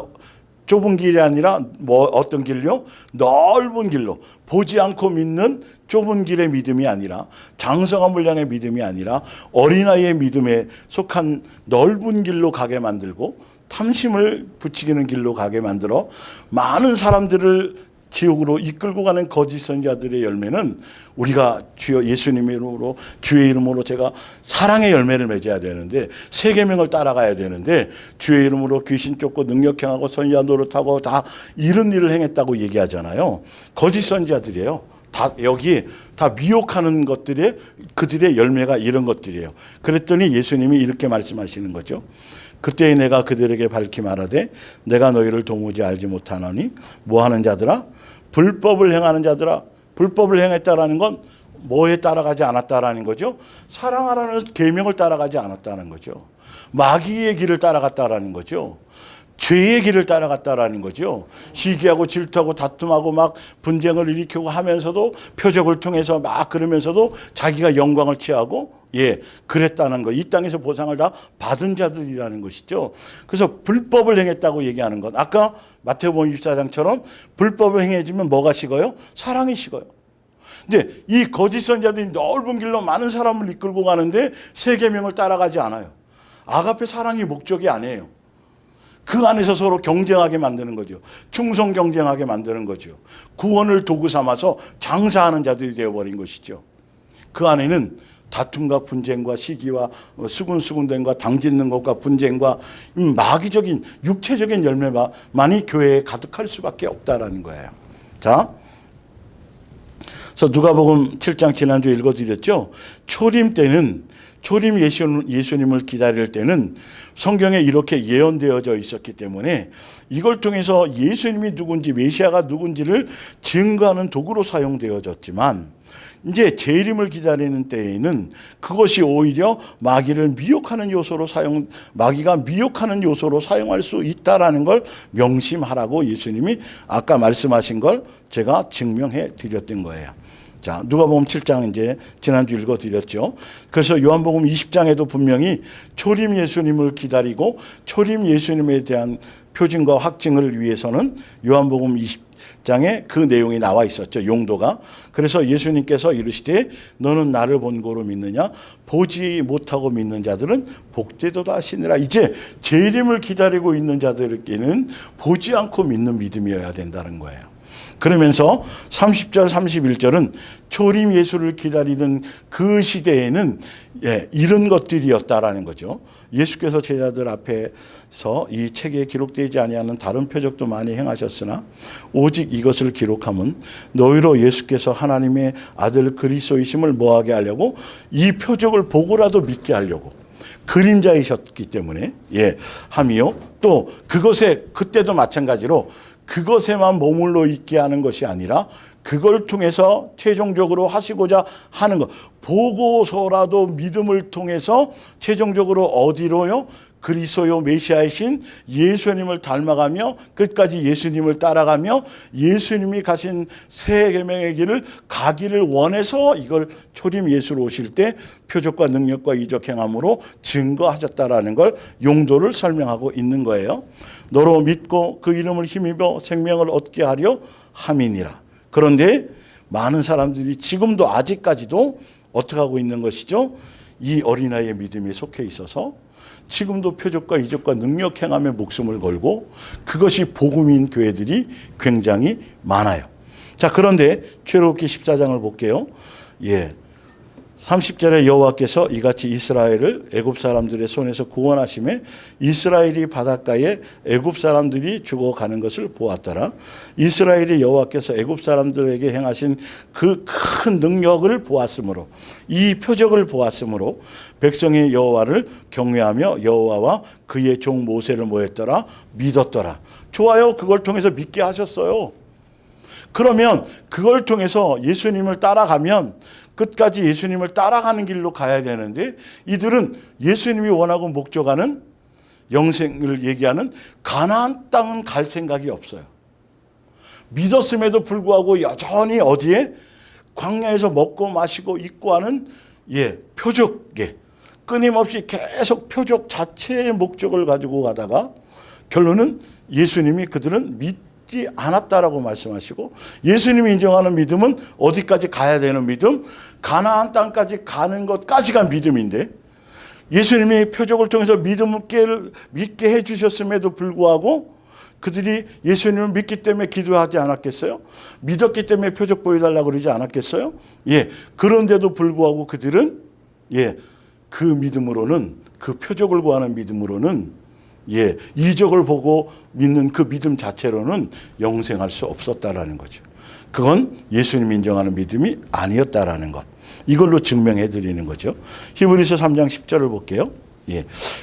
좁은 길이 아니라 어떤 길요? 넓은 길로 보지 않고 믿는 좁은 길의 믿음이 아니라 장성한 분량의 믿음이 아니라 어린아이의 믿음에 속한 넓은 길로 가게 만들고 탐심을 부추기는 길로 가게 만들어 많은 사람들을 지옥으로 이끌고 가는 거짓 선지자들의 열매는 우리가 주여 예수님의 이름으로 주의 이름으로 제가 사랑의 열매를 맺어야 되는데 세 계명을 따라가야 되는데 주의 이름으로 귀신 쫓고 능력 행하고 선지자 노릇하고 다 이런 일을 행했다고 얘기하잖아요. 거짓 선지자들이에요. 다 여기 다 미혹하는 것들이 그들의 열매가 이런 것들이에요. 그랬더니 예수님이 이렇게 말씀하시는 거죠. 그때 내가 그들에게 밝히 말하되 내가 너희를 도무지 알지 못하노니 뭐하는 자들아? 불법을 행하는 자들아. 불법을 행했다라는 건 뭐에 따라가지 않았다라는 거죠? 사랑하라는 계명을 따라가지 않았다는 거죠. 마귀의 길을 따라갔다라는 거죠. 죄의 길을 따라갔다라는 거죠. 시기하고 질투하고 다툼하고 막 분쟁을 일으키고 하면서도 표적을 통해서 막 그러면서도 자기가 영광을 취하고 그랬다는 거. 이 땅에서 보상을 다 받은 자들이라는 것이죠. 그래서 불법을 행했다고 얘기하는 것. 아까 마태복음 24장처럼 불법을 행해지면 뭐가 식어요? 사랑이 식어요. 근데 이 거짓 선지자들이 넓은 길로 많은 사람을 이끌고 가는데 세 계명을 따라가지 않아요. 아가페 사랑이 목적이 아니에요. 그 안에서 서로 경쟁하게 만드는 거죠. 충성 경쟁하게 만드는 거죠. 구원을 도구 삼아서 장사하는 자들이 되어버린 것이죠. 그 안에는 다툼과 분쟁과 시기와 수군수군됨과 당짓는 것과 분쟁과 마귀적인 육체적인 열매만이 교회에 가득할 수밖에 없다라는 거예요. 자, 그래서 누가복음 7장 지난주에 읽어드렸죠. 초림 때는 초림 예수님을 기다릴 때는 성경에 이렇게 예언되어져 있었기 때문에 이걸 통해서 예수님이 누군지 메시아가 누군지를 증거하는 도구로 사용되어졌지만 이제 재림을 기다리는 때에는 그것이 오히려 마귀가 미혹하는 요소로 사용할 수 있다라는 걸 명심하라고 예수님이 아까 말씀하신 걸 제가 증명해 드렸던 거예요. 자, 누가복음 7장 이제 지난주 읽어드렸죠. 그래서 요한복음 20장에도 분명히 초림 예수님을 기다리고 초림 예수님에 대한 표징과 확증을 위해서는 요한복음 20장에 그 내용이 나와 있었죠. 용도가. 그래서 예수님께서 이르시되 너는 나를 본 고로 믿느냐? 보지 못하고 믿는 자들은 복되도다 하시니라. 이제 재림을 기다리고 있는 자들에게는 보지 않고 믿는 믿음이어야 된다는 거예요. 그러면서 30절 31절은 초림 예수를 기다리는 그 시대에는 이런 것들이었다라는 거죠. 예수께서 제자들 앞에서 이 책에 기록되지 아니하는 다른 표적도 많이 행하셨으나 오직 이것을 기록함은 너희로 예수께서 하나님의 아들 그리스도이심을 뭐하게 하려고 이 표적을 보고라도 믿게 하려고 그림자이셨기 때문에 함이요. 또 그것에 그때도 마찬가지로 그것에만 머물러 있게 하는 것이 아니라 그걸 통해서 최종적으로 하시고자 하는 것. 보고서라도 믿음을 통해서 최종적으로 어디로요? 그리스도요 메시아이신 예수님을 닮아가며 끝까지 예수님을 따라가며 예수님이 가신 새 계명의 길을 가기를 원해서 이걸 초림 예수로 오실 때 표적과 능력과 이적 행함으로 증거하셨다라는 걸 용도를 설명하고 있는 거예요. 너로 믿고 그 이름을 힘입어 생명을 얻게 하려 함이니라. 그런데 많은 사람들이 지금도 아직까지도 어떻게 하고 있는 것이죠? 이 어린아이의 믿음에 속해 있어서 지금도 표적과 이적과 능력 행함에 목숨을 걸고 그것이 복음인 교회들이 굉장히 많아요. 자, 그런데 출애굽기 14장을 볼게요. 30절에 여호와께서 이같이 이스라엘을 애굽 사람들의 손에서 구원하심에 이스라엘이 바닷가에 애굽 사람들이 죽어가는 것을 보았더라. 이스라엘이 여호와께서 애굽 사람들에게 행하신 그 큰 능력을 보았으므로 이 표적을 보았으므로 백성이 여호와를 경외하며 여호와와 그의 종 모세를 뭐했더라? 믿었더라. 좋아요. 그걸 통해서 믿게 하셨어요. 그러면 그걸 통해서 예수님을 따라가면 끝까지 예수님을 따라가는 길로 가야 되는데 이들은 예수님이 원하고 목적하는 영생을 얘기하는 가나안 땅은 갈 생각이 없어요. 믿었음에도 불구하고 여전히 어디에? 광야에서 먹고 마시고 입고 하는 표적에 끊임없이 계속 표적 자체의 목적을 가지고 가다가 결론은 예수님이 그들은 믿지 않았다라고 말씀하시고 예수님이 인정하는 믿음은 어디까지 가야 되는 믿음? 가나안 땅까지 가는 것까지가 믿음인데 예수님이 표적을 통해서 믿게 해주셨음에도 불구하고 그들이 예수님을 믿기 때문에 기도하지 않았겠어요? 믿었기 때문에 표적 보여달라고 그러지 않았겠어요? 그런데도 불구하고 그들은 그 믿음으로는 그 표적을 구하는 믿음으로는 이적을 보고 믿는 그 믿음 자체로는 영생할 수 없었다라는 거죠. 그건 예수님 인정하는 믿음이 아니었다라는 것. 이걸로 증명해 드리는 거죠. 히브리서 3장 10절을 볼게요.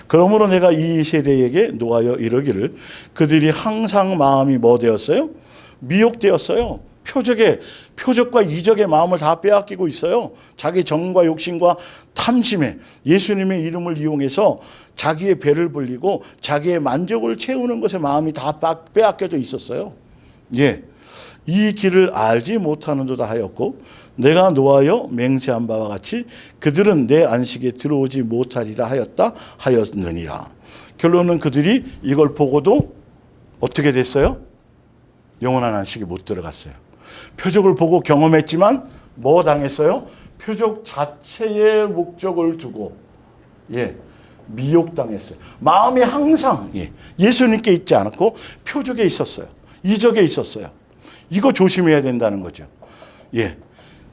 그러므로 내가 이 세대에게 노하여 이르기를 그들이 항상 마음이 뭐 되었어요? 미혹되었어요. 표적과 이적의 마음을 다 빼앗기고 있어요. 자기 정과 욕심과 탐심에 예수님의 이름을 이용해서 자기의 배를 불리고 자기의 만족을 채우는 것에 마음이 다 빼앗겨져 있었어요. 이 길을 알지 못하는도다 하였고 내가 노하여 맹세한 바와 같이 그들은 내 안식에 들어오지 못하리라 하였느니라. 결론은 그들이 이걸 보고도 어떻게 됐어요? 영원한 안식에 못 들어갔어요. 표적을 보고 경험했지만 뭐 당했어요? 표적 자체의 목적을 두고 미혹당했어요. 마음이 항상 예수님께 있지 않았고 표적에 있었어요. 이적에 있었어요. 이거 조심해야 된다는 거죠.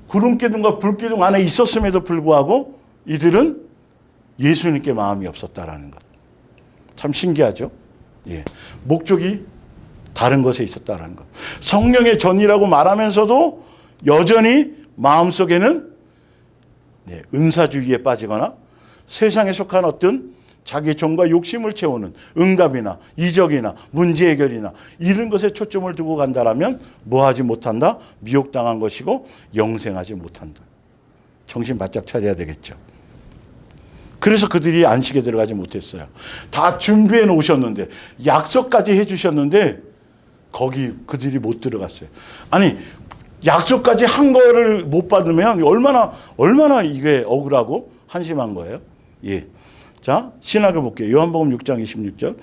구름기둥과 불기둥 안에 있었음에도 불구하고 이들은 예수님께 마음이 없었다라는 것. 참 신기하죠. 목적이 다른 것에 있었다라는 것. 성령의 전이라고 말하면서도 여전히 마음속에는 은사주의에 빠지거나 세상에 속한 어떤 자기 정과 욕심을 채우는 응답이나 이적이나 문제 해결이나 이런 것에 초점을 두고 간다라면 뭐하지 못한다? 미혹당한 것이고 영생하지 못한다. 정신 바짝 차려야 되겠죠. 그래서 그들이 안식에 들어가지 못했어요. 다 준비해 놓으셨는데 약속까지 해 주셨는데 거기 그들이 못 들어갔어요. 아니 약속까지 한 거를 못 받으면 얼마나 이게 억울하고 한심한 거예요. 예. 자, 신학을 볼게요. 요한복음 6장 26절.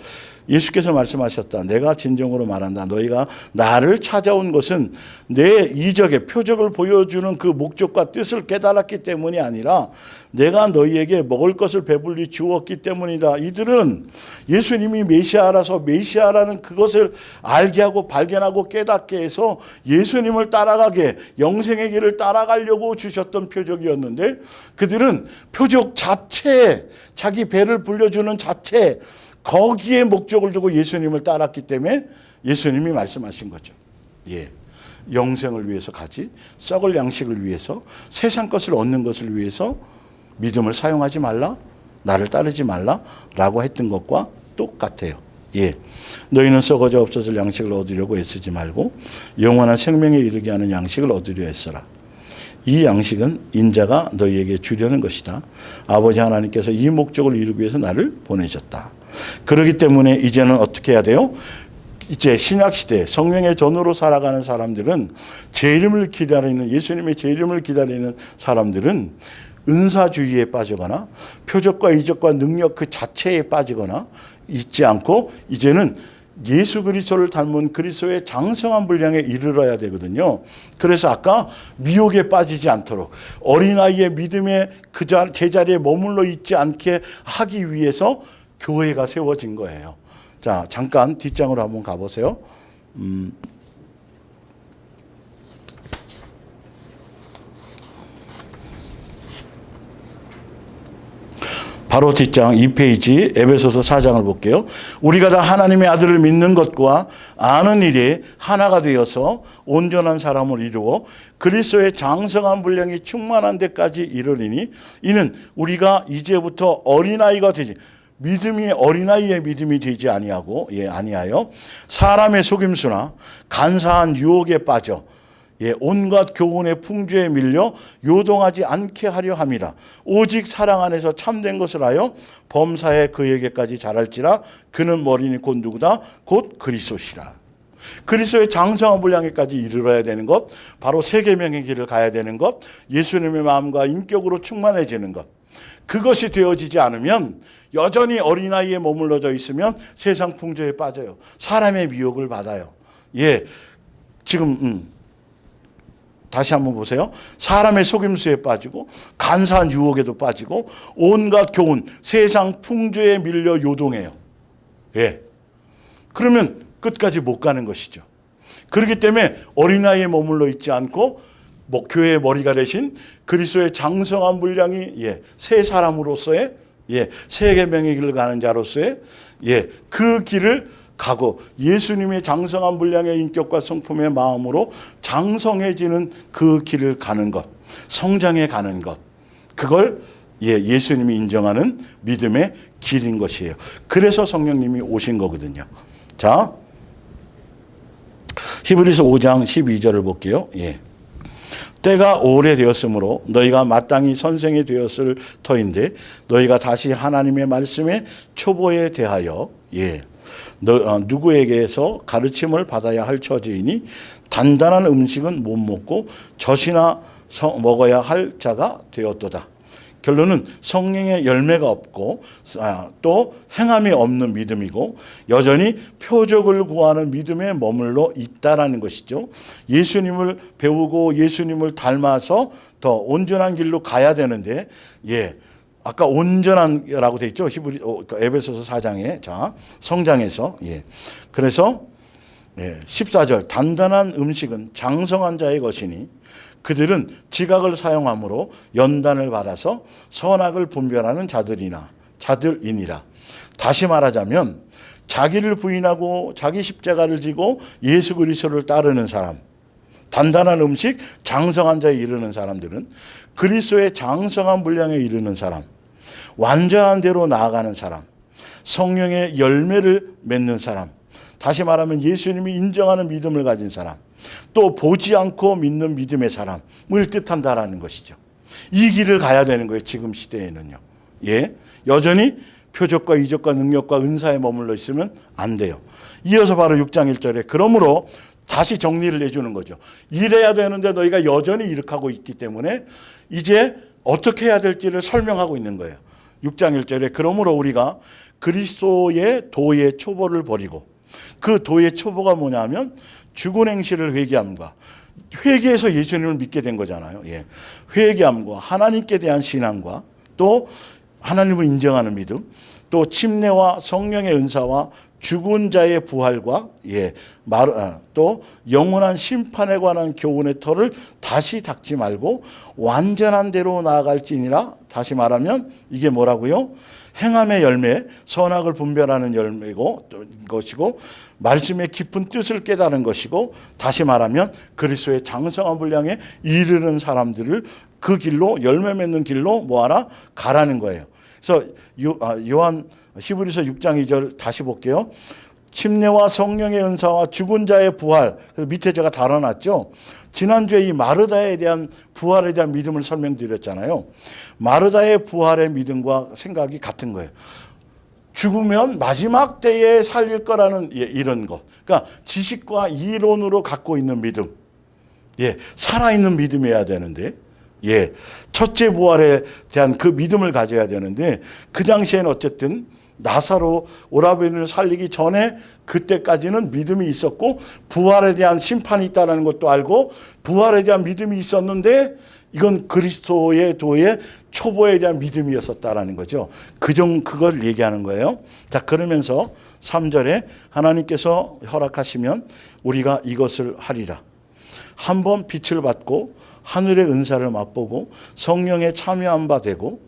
예수께서 말씀하셨다. 내가 진정으로 말한다. 너희가 나를 찾아온 것은 내 이적의 표적을 보여주는 그 목적과 뜻을 깨달았기 때문이 아니라 내가 너희에게 먹을 것을 배불리 주었기 때문이다. 이들은 예수님이 메시아라서 메시아라는 그것을 알게 하고 발견하고 깨닫게 해서 예수님을 따라가게, 영생의 길을 따라가려고 주셨던 표적이었는데, 그들은 표적 자체, 자기 배를 불려주는 자체, 거기에 목적을 두고 예수님을 따랐기 때문에 예수님이 말씀하신 거죠. 예. 영생을 위해서 가지, 썩을 양식을 위해서, 세상 것을 얻는 것을 위해서 믿음을 사용하지 말라, 나를 따르지 말라라고 했던 것과 똑같아요. 예. 너희는 썩어져 없어질 양식을 얻으려고 애쓰지 말고 영원한 생명에 이르게 하는 양식을 얻으려 애써라. 이 양식은 인자가 너희에게 주려는 것이다. 아버지 하나님께서 이 목적을 이루기 위해서 나를 보내셨다. 그렇기 때문에 이제는 어떻게 해야 돼요? 이제 신약시대 성령의 전으로 살아가는 사람들은, 재림을 기다리는, 예수님의 재림을 기다리는 사람들은 은사주의에 빠지거나 표적과 이적과 능력 그 자체에 빠지거나 있지 않고, 이제는 예수 그리스도를 닮은 그리스도의 장성한 분량에 이르러야 되거든요. 그래서 아까 미혹에 빠지지 않도록 어린아이의 믿음의 그 제자리에 머물러 있지 않게 하기 위해서 교회가 세워진 거예요. 자, 잠깐 뒷장으로 한번 가보세요. 바로 뒷장 2페이지 에베소서 4장을 볼게요. 우리가 다 하나님의 아들을 믿는 것과 아는 일에 하나가 되어서 온전한 사람을 이루어 그리스도의 장성한 분량이 충만한 데까지 이르리니, 이는 우리가 이제부터 어린아이가 되지, 믿음이 어린아이의 믿음이 되지 아니하여 사람의 속임수나 간사한 유혹에 빠져 온갖 교훈의 풍조에 밀려 요동하지 않게 하려 함이라. 오직 사랑 안에서 참된 것을 하여 범사에 그에게까지 자랄지라. 그는 머리니 곧 누구다? 곧 그리스도시라. 그리스도의 장성한 분량에까지 이르러야 되는 것, 바로 세계명의 길을 가야 되는 것, 예수님의 마음과 인격으로 충만해지는 것. 그것이 되어지지 않으면 여전히 어린아이에 머물러져 있으면 세상 풍조에 빠져요. 사람의 미혹을 받아요. 예, 지금 다시 한번 보세요. 사람의 속임수에 빠지고 간사한 유혹에도 빠지고 온갖 교훈, 세상 풍조에 밀려 요동해요. 예. 그러면 끝까지 못 가는 것이죠. 그렇기 때문에 어린아이에 머물러 있지 않고 교회의 머리가 되신 그리스도의 장성한 분량이 새 사람으로서의 세계명의 길을 가는 자로서의 그 길을 가고 예수님의 장성한 분량의 인격과 성품의 마음으로 장성해지는 그 길을 가는 것, 성장해 가는 것, 그걸 예수님이 인정하는 믿음의 길인 것이에요. 그래서 성령님이 오신 거거든요. 자, 히브리서 5장 12절을 볼게요. 때가 오래되었으므로 너희가 마땅히 선생이 되었을 터인데 너희가 다시 하나님의 말씀의 초보에 대하여 누구에게서 가르침을 받아야 할 처지이니 단단한 음식은 못 먹고 젖이나 먹어야 할 자가 되었도다. 결론은 성령의 열매가 없고 또 행함이 없는 믿음이고 여전히 표적을 구하는 믿음에 머물러 있다라는 것이죠. 예수님을 배우고 예수님을 닮아서 더 온전한 길로 가야 되는데 아까 온전한라고 돼 있죠. 에베소서 4장에 성장해서 그래서 14절 단단한 음식은 장성한 자의 것이니 그들은 지각을 사용함으로 연단을 받아서 선악을 분별하는 자들이니라. 다시 말하자면 자기를 부인하고 자기 십자가를 지고 예수 그리스도를 따르는 사람, 단단한 음식, 장성한 자에 이르는 사람들은 그리스도의 장성한 분량에 이르는 사람, 완전한 대로 나아가는 사람, 성령의 열매를 맺는 사람, 다시 말하면 예수님이 인정하는 믿음을 가진 사람, 또 보지 않고 믿는 믿음의 사람을 뜻한다라는 것이죠. 이 길을 가야 되는 거예요. 지금 시대에는요. 여전히 표적과 이적과 능력과 은사에 머물러 있으면 안 돼요. 이어서 바로 6장 1절에 그러므로 다시 정리를 해주는 거죠. 이래야 되는데 너희가 여전히 이렇게 하고 있기 때문에 이제 어떻게 해야 될지를 설명하고 있는 거예요. 6장 1절에 그러므로 우리가 그리스도의 도의 초보를 버리고, 그 도의 초보가 뭐냐면 죽은 행실을 회개함과, 회개해서 예수님을 믿게 된 거잖아요. 예. 회개함과 하나님께 대한 신앙과 또 하나님을 인정하는 믿음, 또 침례와 성령의 은사와 죽은 자의 부활과 또 영원한 심판에 관한 교훈의 터를 다시 닦지 말고 완전한 대로 나아갈지니라. 다시 말하면 이게 뭐라고요? 행함의 열매, 선악을 분별하는 열매고 것이고, 말씀의 깊은 뜻을 깨달은 것이고, 다시 말하면 그리스도의 장성한 분량에 이르는 사람들을 그 길로, 열매 맺는 길로 뭐하라? 가라는 거예요. 그래서 요한 히브리서 6장 2절 다시 볼게요. 침례와 성령의 은사와 죽은 자의 부활. 그래서 밑에 제가 달아놨죠. 지난주에 이 마르다에 대한 부활에 대한 믿음을 설명드렸잖아요. 마르다의 부활의 믿음과 생각이 같은 거예요. 죽으면 마지막 때에 살릴 거라는 이런 것. 그러니까 지식과 이론으로 갖고 있는 믿음. 살아있는 믿음이어야 되는데, 첫째 부활에 대한 그 믿음을 가져야 되는데, 그 당시에는 어쨌든 나사로 오라버니를 살리기 전에 그때까지는 믿음이 있었고 부활에 대한 심판이 있다는 것도 알고 부활에 대한 믿음이 있었는데, 이건 그리스도의 도의 초보에 대한 믿음이었었다라는 거죠. 그걸 얘기하는 거예요. 자, 그러면서 3절에 하나님께서 허락하시면 우리가 이것을 하리라. 한번 빛을 받고 하늘의 은사를 맛보고 성령에 참여한 바 되고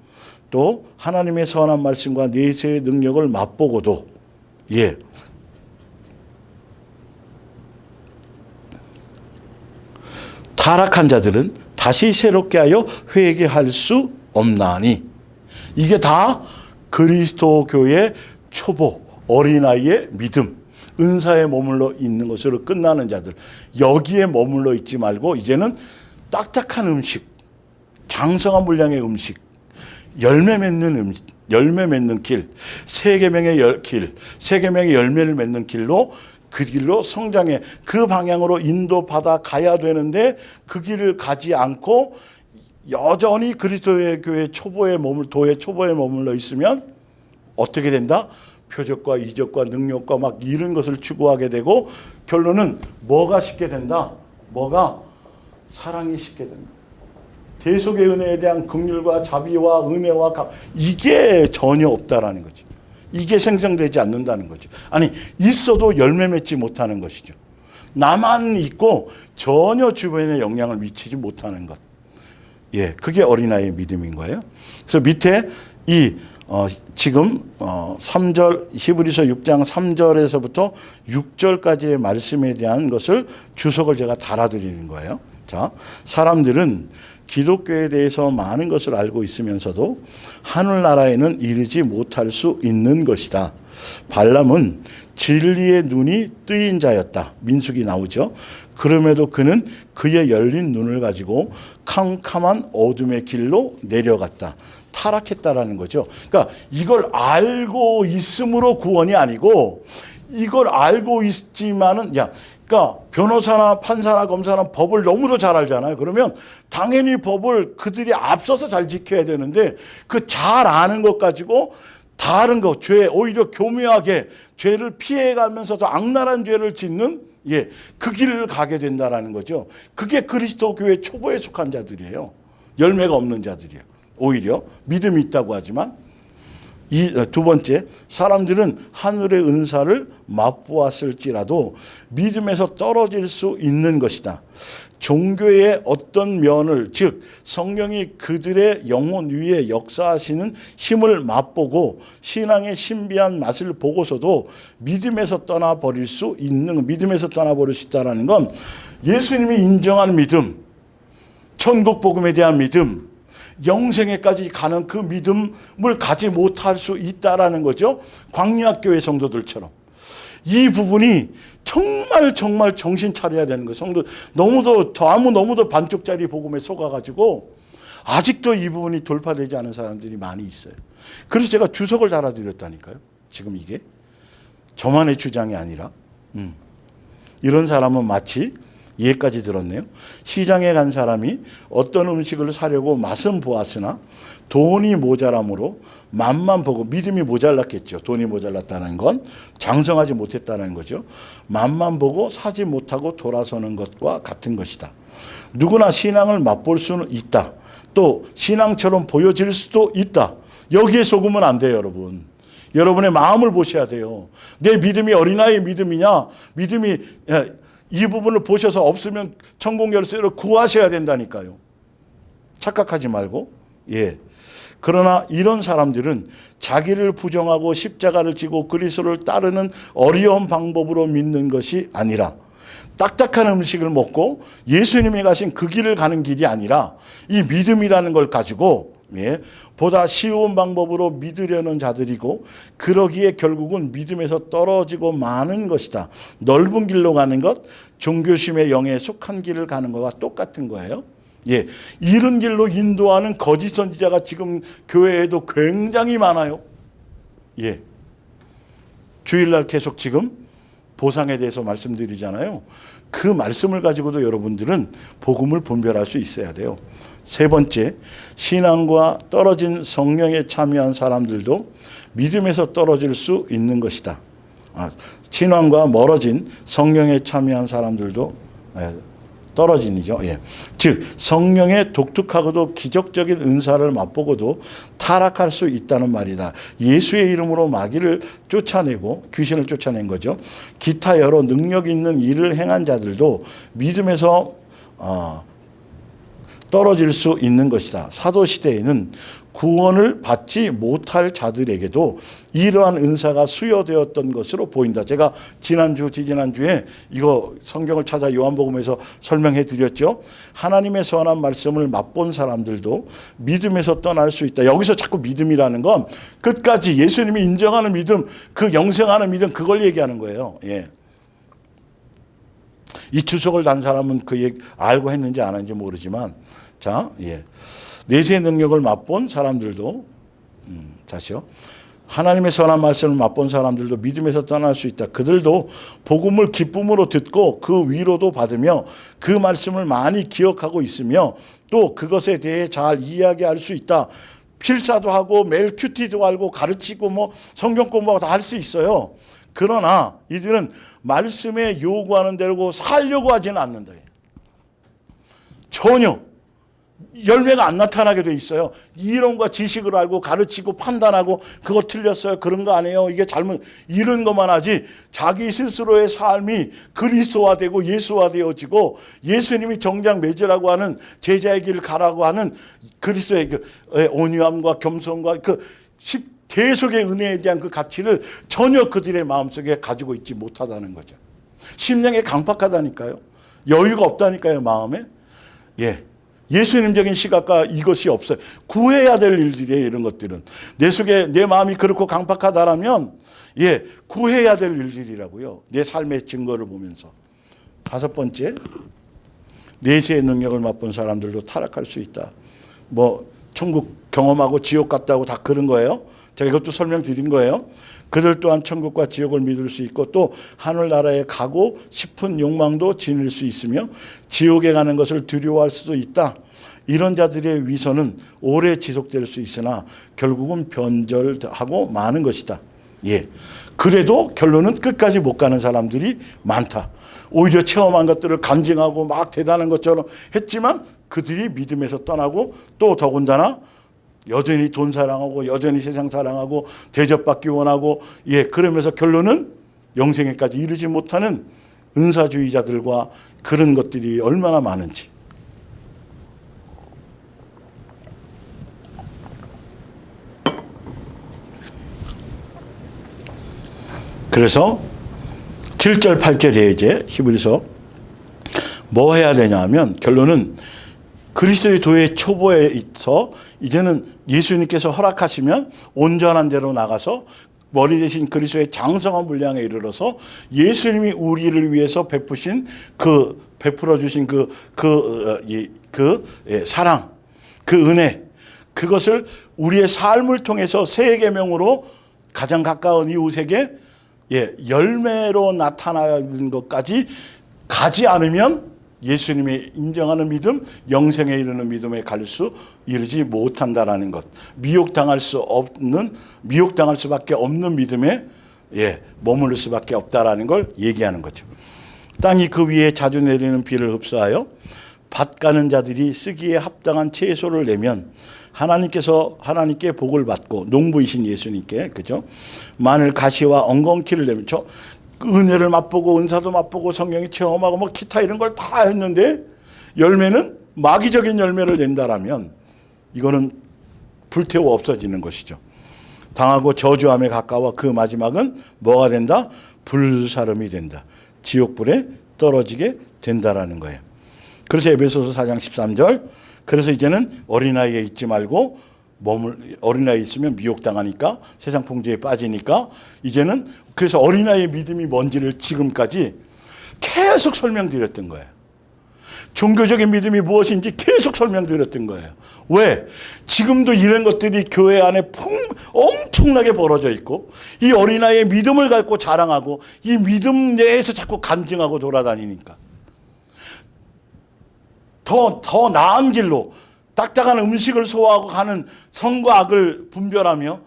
또 하나님의 선한 말씀과 내세의 능력을 맛보고도 타락한 자들은 다시 새롭게 하여 회개할 수 없나니. 이게 다 그리스도 교의 초보, 어린아이의 믿음, 은사에 머물러 있는 것으로 끝나는 자들. 여기에 머물러 있지 말고 이제는 딱딱한 음식, 장성한 분량의 음식, 열매 맺는 길, 세 계명의 열매를 맺는 길로, 그 길로 성장해 그 방향으로 인도받아 가야 되는데, 그 길을 가지 않고 여전히 그리스도의 교회 도의 초보에 머물러 있으면 어떻게 된다? 표적과 이적과 능력과 막 이런 것을 추구하게 되고, 결론은 뭐가 쉽게 된다? 사랑이 쉽게 된다. 대속의 은혜에 대한 긍휼과 자비와 은혜와 이게 전혀 없다라는 거지. 이게 생성되지 않는다는 거죠. 아니, 있어도 열매 맺지 못하는 것이죠. 나만 있고 전혀 주변에 영향을 미치지 못하는 것. 그게 어린아이의 믿음인 거예요. 그래서 밑에 지금 3절, 히브리서 6장 3절에서부터 6절까지의 말씀에 대한 것을 주석을 제가 달아드리는 거예요. 자, 사람들은 기독교에 대해서 많은 것을 알고 있으면서도 하늘나라에는 이르지 못할 수 있는 것이다. 발람은 진리의 눈이 뜨인 자였다. 민수기 나오죠. 그럼에도 그는 그의 열린 눈을 가지고 캄캄한 어둠의 길로 내려갔다. 타락했다라는 거죠. 그러니까 이걸 알고 있음으로 구원이 아니고, 이걸 알고 있지만은 그러니까 변호사나 판사나 검사나 법을 너무도 잘 알잖아요. 그러면 당연히 법을 그들이 앞서서 잘 지켜야 되는데, 그 잘 아는 것 가지고 다른 것, 오히려 교묘하게 죄를 피해가면서도 악랄한 죄를 짓는 그 길을 가게 된다라는 거죠. 그게 그리스도 교회 초보에 속한 자들이에요. 열매가 없는 자들이에요. 오히려 믿음이 있다고 하지만. 두 번째, 사람들은 하늘의 은사를 맛보았을지라도 믿음에서 떨어질 수 있는 것이다. 종교의 어떤 면을, 즉 성령이 그들의 영혼 위에 역사하시는 힘을 맛보고 신앙의 신비한 맛을 보고서도 믿음에서 떠나버릴 수 있다는 건 예수님이 인정하는 믿음, 천국 복음에 대한 믿음, 영생에까지 가는 그 믿음을 가지 못할 수 있다라는 거죠. 광야교회 성도들처럼. 이 부분이 정말 정신 차려야 되는 거예요. 성도 너무도 반쪽짜리 복음에 속아가지고 아직도 이 부분이 돌파되지 않은 사람들이 많이 있어요. 그래서 제가 주석을 달아드렸다니까요. 지금 이게 저만의 주장이 아니라. 이런 사람은 마치 예까지 들었네요. 시장에 간 사람이 어떤 음식을 사려고 맛은 보았으나 돈이 모자람으로 맛만 보고, 믿음이 모자랐겠죠. 돈이 모자랐다는 건 장성하지 못했다는 거죠. 맛만 보고 사지 못하고 돌아서는 것과 같은 것이다. 누구나 신앙을 맛볼 수는 있다. 또 신앙처럼 보여질 수도 있다. 여기에 속으면 안 돼요, 여러분. 여러분의 마음을 보셔야 돼요. 내 믿음이 어린아이의 믿음이냐, 믿음이 이 부분을 보셔서 없으면 천국 열쇠를 구하셔야 된다니까요. 착각하지 말고. 예. 그러나 이런 사람들은 자기를 부정하고 십자가를 지고 그리스도를 따르는 어려운 방법으로 믿는 것이 아니라, 딱딱한 음식을 먹고 예수님이 가신 그 길을 가는 길이 아니라 이 믿음이라는 걸 가지고 보다 쉬운 방법으로 믿으려는 자들이고, 그러기에 결국은 믿음에서 떨어지고 마는 것이다. 넓은 길로 가는 것, 종교심의 영에 속한 길을 가는 것과 똑같은 거예요. 예, 이런 길로 인도하는 거짓 선지자가 지금 교회에도 굉장히 많아요. 예, 주일날 계속 지금 보상에 대해서 말씀드리잖아요. 그 말씀을 가지고도 여러분들은 복음을 분별할 수 있어야 돼요. 세 번째, 신앙과 떨어진 성령에 참여한 사람들도 믿음에서 떨어질 수 있는 것이다. 신앙과 멀어진 성령에 참여한 사람들도 떨어진이죠. 예. 즉 성령의 독특하고도 기적적인 은사를 맛보고도 타락할 수 있다는 말이다. 예수의 이름으로 마귀를 쫓아내고 귀신을 쫓아낸 거죠. 기타 여러 능력 있는 일을 행한 자들도 믿음에서 떨어질 수 있는 것이다. 사도시대에는 구원을 받지 못할 자들에게도 이러한 은사가 수여되었던 것으로 보인다. 제가 지난주에 이거 성경을 찾아 요한복음에서 설명해 드렸죠. 하나님의 선한 말씀을 맛본 사람들도 믿음에서 떠날 수 있다. 여기서 자꾸 믿음이라는 건 끝까지 예수님이 인정하는 믿음, 그 영생하는 믿음, 그걸 얘기하는 거예요. 예. 이 주석을 단 사람은 그 얘기 알고 했는지 안 했는지 모르지만, 자, 예. 내세의 능력을 맛본 사람들도, 다시요. 하나님의 선한 말씀을 맛본 사람들도 믿음에서 떠날 수 있다. 그들도 복음을 기쁨으로 듣고 그 위로도 받으며 그 말씀을 많이 기억하고 있으며 또 그것에 대해 잘 이야기할 수 있다. 필사도 하고 매일 큐티도 알고 가르치고 뭐 성경 공부하고 다 할 수 있어요. 그러나 이들은 말씀에 요구하는 대로 살려고 하지는 않는다. 전혀 열매가 안 나타나게 돼 있어요. 이론과 지식을 알고 가르치고 판단하고 그거 틀렸어요, 그런 거 아니에요, 이게 잘못, 이런 것만 하지 자기 스스로의 삶이 그리스도화되고 예수화되어지고 예수님이 정작 맺으라고 하는 제자의 길을 가라고 하는 그리스도의 그 온유함과 겸손과 그 대속의 은혜에 대한 그 가치를 전혀 그들의 마음속에 가지고 있지 못하다는 거죠. 심령에 강팍하다니까요. 여유가 없다니까요, 마음에. 예. 예수님적인 시각과 이것이 없어요. 구해야 될 일들이에요, 이런 것들은. 내 속에 내 마음이 그렇고 강팍하다라면, 예, 구해야 될 일들이라고요. 내 삶의 증거를 보면서. 다섯 번째, 내세의 능력을 맛본 사람들도 타락할 수 있다. 뭐 천국 경험하고 지옥 갔다고 다 그런 거예요. 제가 이것도 설명드린 거예요. 그들 또한 천국과 지옥을 믿을 수 있고 또 하늘나라에 가고 싶은 욕망도 지닐 수 있으며 지옥에 가는 것을 두려워할 수도 있다. 이런 자들의 위선은 오래 지속될 수 있으나 결국은 변절하고 마는 것이다. 예. 그래도 결론은 끝까지 못 가는 사람들이 많다. 오히려 체험한 것들을 간증하고 막 대단한 것처럼 했지만 그들이 믿음에서 떠나고 또 더군다나 여전히 돈 사랑하고 여전히 세상 사랑하고 대접받기 원하고, 예, 그러면서 결론은 영생에까지 이르지 못하는 은사주의자들과 그런 것들이 얼마나 많은지. 그래서 7절 8절에 이제 히브리서 뭐 해야 되냐 하면 결론은 그리스도의 도의 초보에 있어 이제는 예수님께서 허락하시면 온전한 대로 나가서 머리 대신 그리스도의 장성한 분량에 이르러서 예수님이 우리를 위해서 베푸신 베풀어 주신 사랑, 그 은혜, 그것을 우리의 삶을 통해서 새 계명으로 가장 가까운 이웃에게, 열매로 나타나는 것까지 가지 않으면 예수님이 인정하는 믿음, 영생에 이르는 믿음에 이르지 못한다라는 것. 미혹당할 수밖에 없는 믿음에 머무를 수밖에 없다라는 걸 얘기하는 거죠. 땅이 그 위에 자주 내리는 비를 흡수하여 밭 가는 자들이 쓰기에 합당한 채소를 내면 하나님께 복을 받고, 농부이신 예수님께, 그죠? 마늘 가시와 엉겅퀴를 내면, 은혜를 맛보고 은사도 맛보고 성령이 체험하고 뭐 기타 이런 걸 다 했는데 열매는 마귀적인 열매를 낸다라면 이거는 불태워 없어지는 것이죠. 당하고 저주함에 가까워 그 마지막은 뭐가 된다? 불사름이 된다. 지옥불에 떨어지게 된다라는 거예요. 그래서 에베소서 4장 13절, 그래서 이제는 어린아이에 있지 말고 어린아이 있으면 미혹당하니까 세상 풍조에 빠지니까 이제는, 그래서 어린아이의 믿음이 뭔지를 지금까지 계속 설명드렸던 거예요. 종교적인 믿음이 무엇인지 계속 설명드렸던 거예요. 왜? 지금도 이런 것들이 교회 안에 엄청나게 벌어져 있고, 이 어린아이의 믿음을 갖고 자랑하고 이 믿음 내에서 자꾸 간증하고 돌아다니니까 더 나은 길로, 딱딱한 음식을 소화하고 가는 선과 악을 분별하며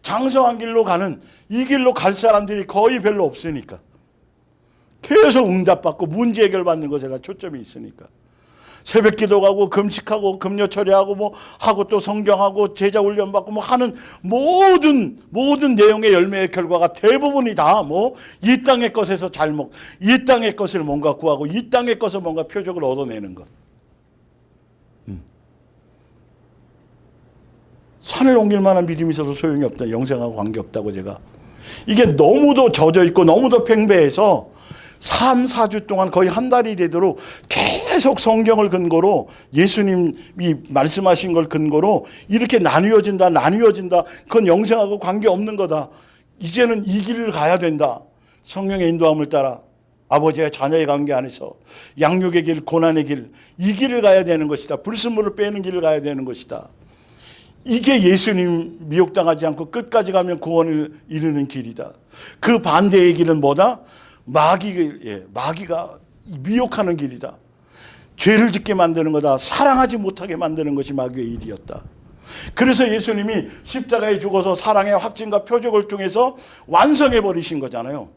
장성한 길로 가는, 이 길로 갈 사람들이 거의 별로 없으니까 계속 응답받고 문제 해결받는 것에 다 초점이 있으니까 새벽 기도 가고 금식하고 금요 처리하고 뭐 하고 또 성경하고 제자 훈련 받고 뭐 하는 모든 내용의 열매의 결과가 대부분이 다 뭐 이 땅의 것에서 이 땅의 것을 뭔가 구하고 이 땅의 것을 뭔가 표적을 얻어내는 것. 산을 옮길 만한 믿음이 있어서 소용이 없다. 영생하고 관계없다고 제가. 이게 너무도 젖어 있고 너무도 팽배해서 3, 4주 동안 거의 한 달이 되도록 계속 성경을 근거로, 예수님이 말씀하신 걸 근거로 이렇게 나뉘어진다. 그건 영생하고 관계없는 거다. 이제는 이 길을 가야 된다. 성령의 인도함을 따라 아버지와 자녀의 관계 안에서 양육의 길, 고난의 길, 이 길을 가야 되는 것이다. 불순물을 빼는 길을 가야 되는 것이다. 이게 예수님 미혹당하지 않고 끝까지 가면 구원을 이루는 길이다. 그 반대의 길은 뭐다? 마귀가 미혹하는 길이다. 죄를 짓게 만드는 거다. 사랑하지 못하게 만드는 것이 마귀의 일이었다. 그래서 예수님이 십자가에 죽어서 사랑의 확증과 표적을 통해서 완성해 버리신 거잖아요.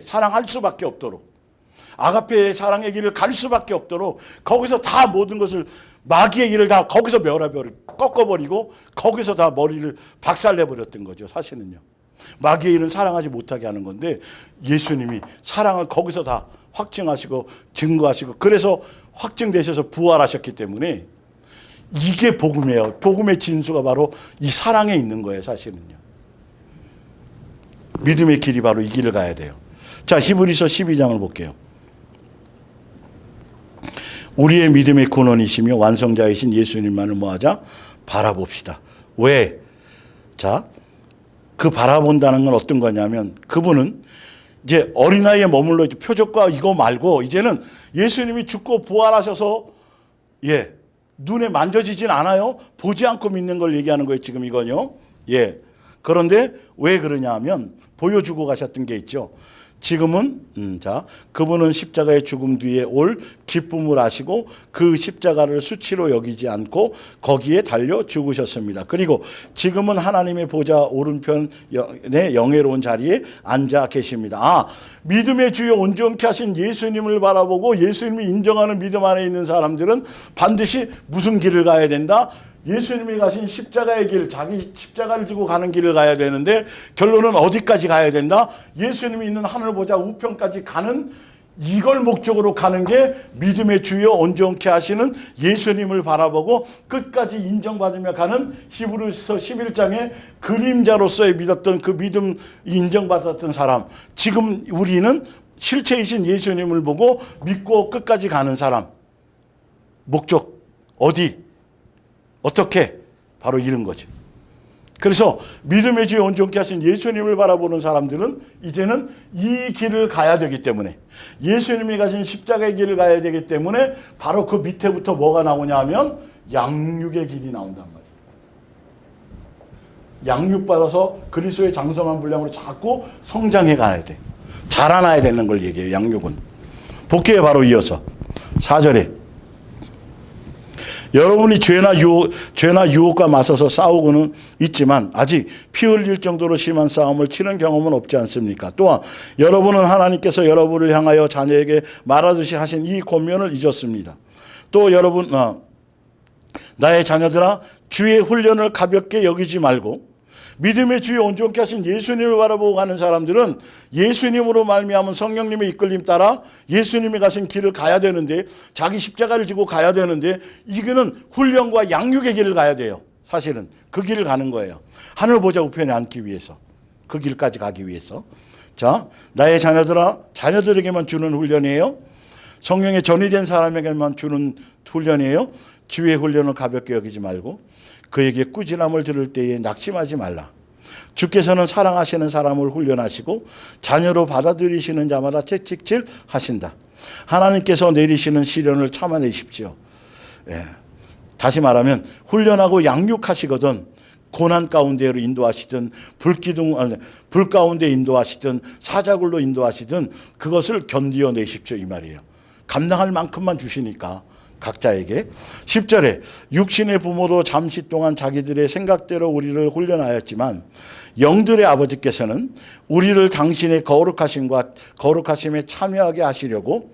사랑할 수밖에 없도록, 아가페의 사랑의 길을 갈 수밖에 없도록, 거기서 다 모든 것을, 마귀의 길을 다 거기서 꺾어버리고 거기서 다 머리를 박살내버렸던 거죠. 사실은요, 마귀의 일은 사랑하지 못하게 하는 건데 예수님이 사랑을 거기서 다 확증하시고 증거하시고, 그래서 확증되셔서 부활하셨기 때문에 이게 복음이에요. 복음의 진수가 바로 이 사랑에 있는 거예요. 사실은요, 믿음의 길이 바로 이 길을 가야 돼요. 자, 히브리서 12장을 볼게요. 우리의 믿음의 근원이시며 완성자이신 예수님만을 뭐하자? 바라봅시다. 왜? 자, 그 바라본다는 건 어떤 거냐면, 그분은 이제 어린아이에 머물러 있죠. 표적과 이거 말고 이제는 예수님이 죽고 부활하셔서 눈에 만져지진 않아요. 보지 않고 믿는 걸 얘기하는 거예요. 지금 이건요. 그런데 왜 그러냐 하면 보여주고 가셨던 게 있죠. 지금은 그분은 십자가의 죽음 뒤에 올 기쁨을 아시고 그 십자가를 수치로 여기지 않고 거기에 달려 죽으셨습니다. 그리고 지금은 하나님의 보좌 오른편의 영예로운 자리에 앉아 계십니다. 믿음의 주요 온전케 하신 예수님을 바라보고 예수님이 인정하는 믿음 안에 있는 사람들은 반드시 무슨 길을 가야 된다? 예수님이 가신 십자가의 길, 자기 십자가를 지고 가는 길을 가야 되는데, 결론은 어디까지 가야 된다? 예수님이 있는 하늘 보좌 우편까지 가는, 이걸 목적으로 가는 게 믿음의 주요 온전케 하시는 예수님을 바라보고 끝까지 인정받으며 가는 히브리서 11장의 그림자로서의 믿었던 그 믿음 인정받았던 사람. 지금 우리는 실체이신 예수님을 보고 믿고 끝까지 가는 사람. 목적 어디? 어떻게? 바로 이런 거죠. 그래서 믿음의 주에 온전케 하신 예수님을 바라보는 사람들은 이제는 이 길을 가야 되기 때문에, 예수님이 가신 십자가의 길을 가야 되기 때문에 바로 그 밑에부터 뭐가 나오냐 하면 양육의 길이 나온단 말이에요. 양육받아서 그리스도의 장성한 분량으로 자꾸 성장해 가야 돼. 자라나야 되는 걸 얘기해요. 양육은. 복귀에 바로 이어서 4절에 여러분이 죄나 유혹과 맞서서 싸우고는 있지만 아직 피 흘릴 정도로 심한 싸움을 치는 경험은 없지 않습니까? 또한 여러분은 하나님께서 여러분을 향하여 자녀에게 말하듯이 하신 이 권면을 잊었습니다. 또 여러분 나의 자녀들아 주의 훈련을 가볍게 여기지 말고 믿음의 주에 온전케 하신 예수님을 바라보고 가는 사람들은 예수님으로 말미암은 성령님의 이끌림 따라 예수님이 가신 길을 가야 되는데 자기 십자가를 지고 가야 되는데 이거는 훈련과 양육의 길을 가야 돼요. 사실은 그 길을 가는 거예요. 하늘 보좌 우편에 앉기 위해서 그 길까지 가기 위해서. 자, 나의 자녀들아 자녀들에게만 주는 훈련이에요. 성령의 전이 된 사람에게만 주는 훈련이에요. 주의 훈련을 가볍게 여기지 말고 그에게 꾸지람을 들을 때에 낙심하지 말라. 주께서는 사랑하시는 사람을 훈련하시고 자녀로 받아들이시는 자마다 채찍질 하신다. 하나님께서 내리시는 시련을 참아내십시오. 예. 다시 말하면 훈련하고 양육하시거든 고난 가운데로 인도하시든 불 가운데 인도하시든 사자굴로 인도하시든 그것을 견디어내십시오 이 말이에요. 감당할 만큼만 주시니까. 각자에게 10절에 육신의 부모도 잠시 동안 자기들의 생각대로 우리를 훈련하였지만 영들의 아버지께서는 우리를 당신의 거룩하심에 참여하게 하시려고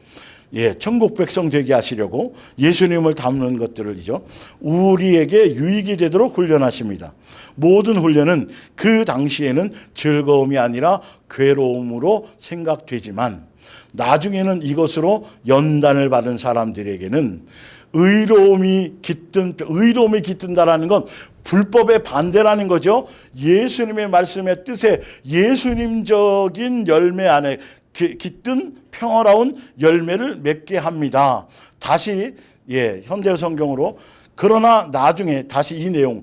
천국 백성 되게 하시려고 예수님을 닮는 것들을이죠. 우리에게 유익이 되도록 훈련하십니다. 모든 훈련은 그 당시에는 즐거움이 아니라 괴로움으로 생각되지만 나중에는 이것으로 연단을 받은 사람들에게는 의로움이 깃든다라는 건 불법의 반대라는 거죠. 예수님의 말씀의 뜻에 예수님적인 열매 안에 깃든 평화로운 열매를 맺게 합니다. 다시 현대 성경으로 그러나 나중에 다시 이 내용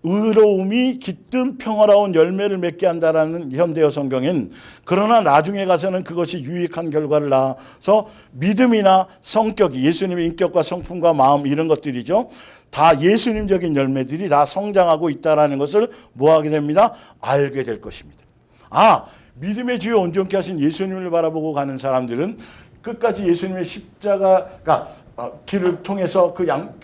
의로움이 깃든 평화로운 열매를 맺게 한다라는 현대어 성경엔 그러나 나중에 가서는 그것이 유익한 결과를 낳아서 믿음이나 성격이 예수님의 인격과 성품과 마음 이런 것들이죠. 다 예수님적인 열매들이 다 성장하고 있다라는 것을 뭐하게 됩니다? 알게 될 것입니다. 믿음의 주에 온전케 하신 예수님을 바라보고 가는 사람들은 끝까지 예수님의 십자가가 길을 통해서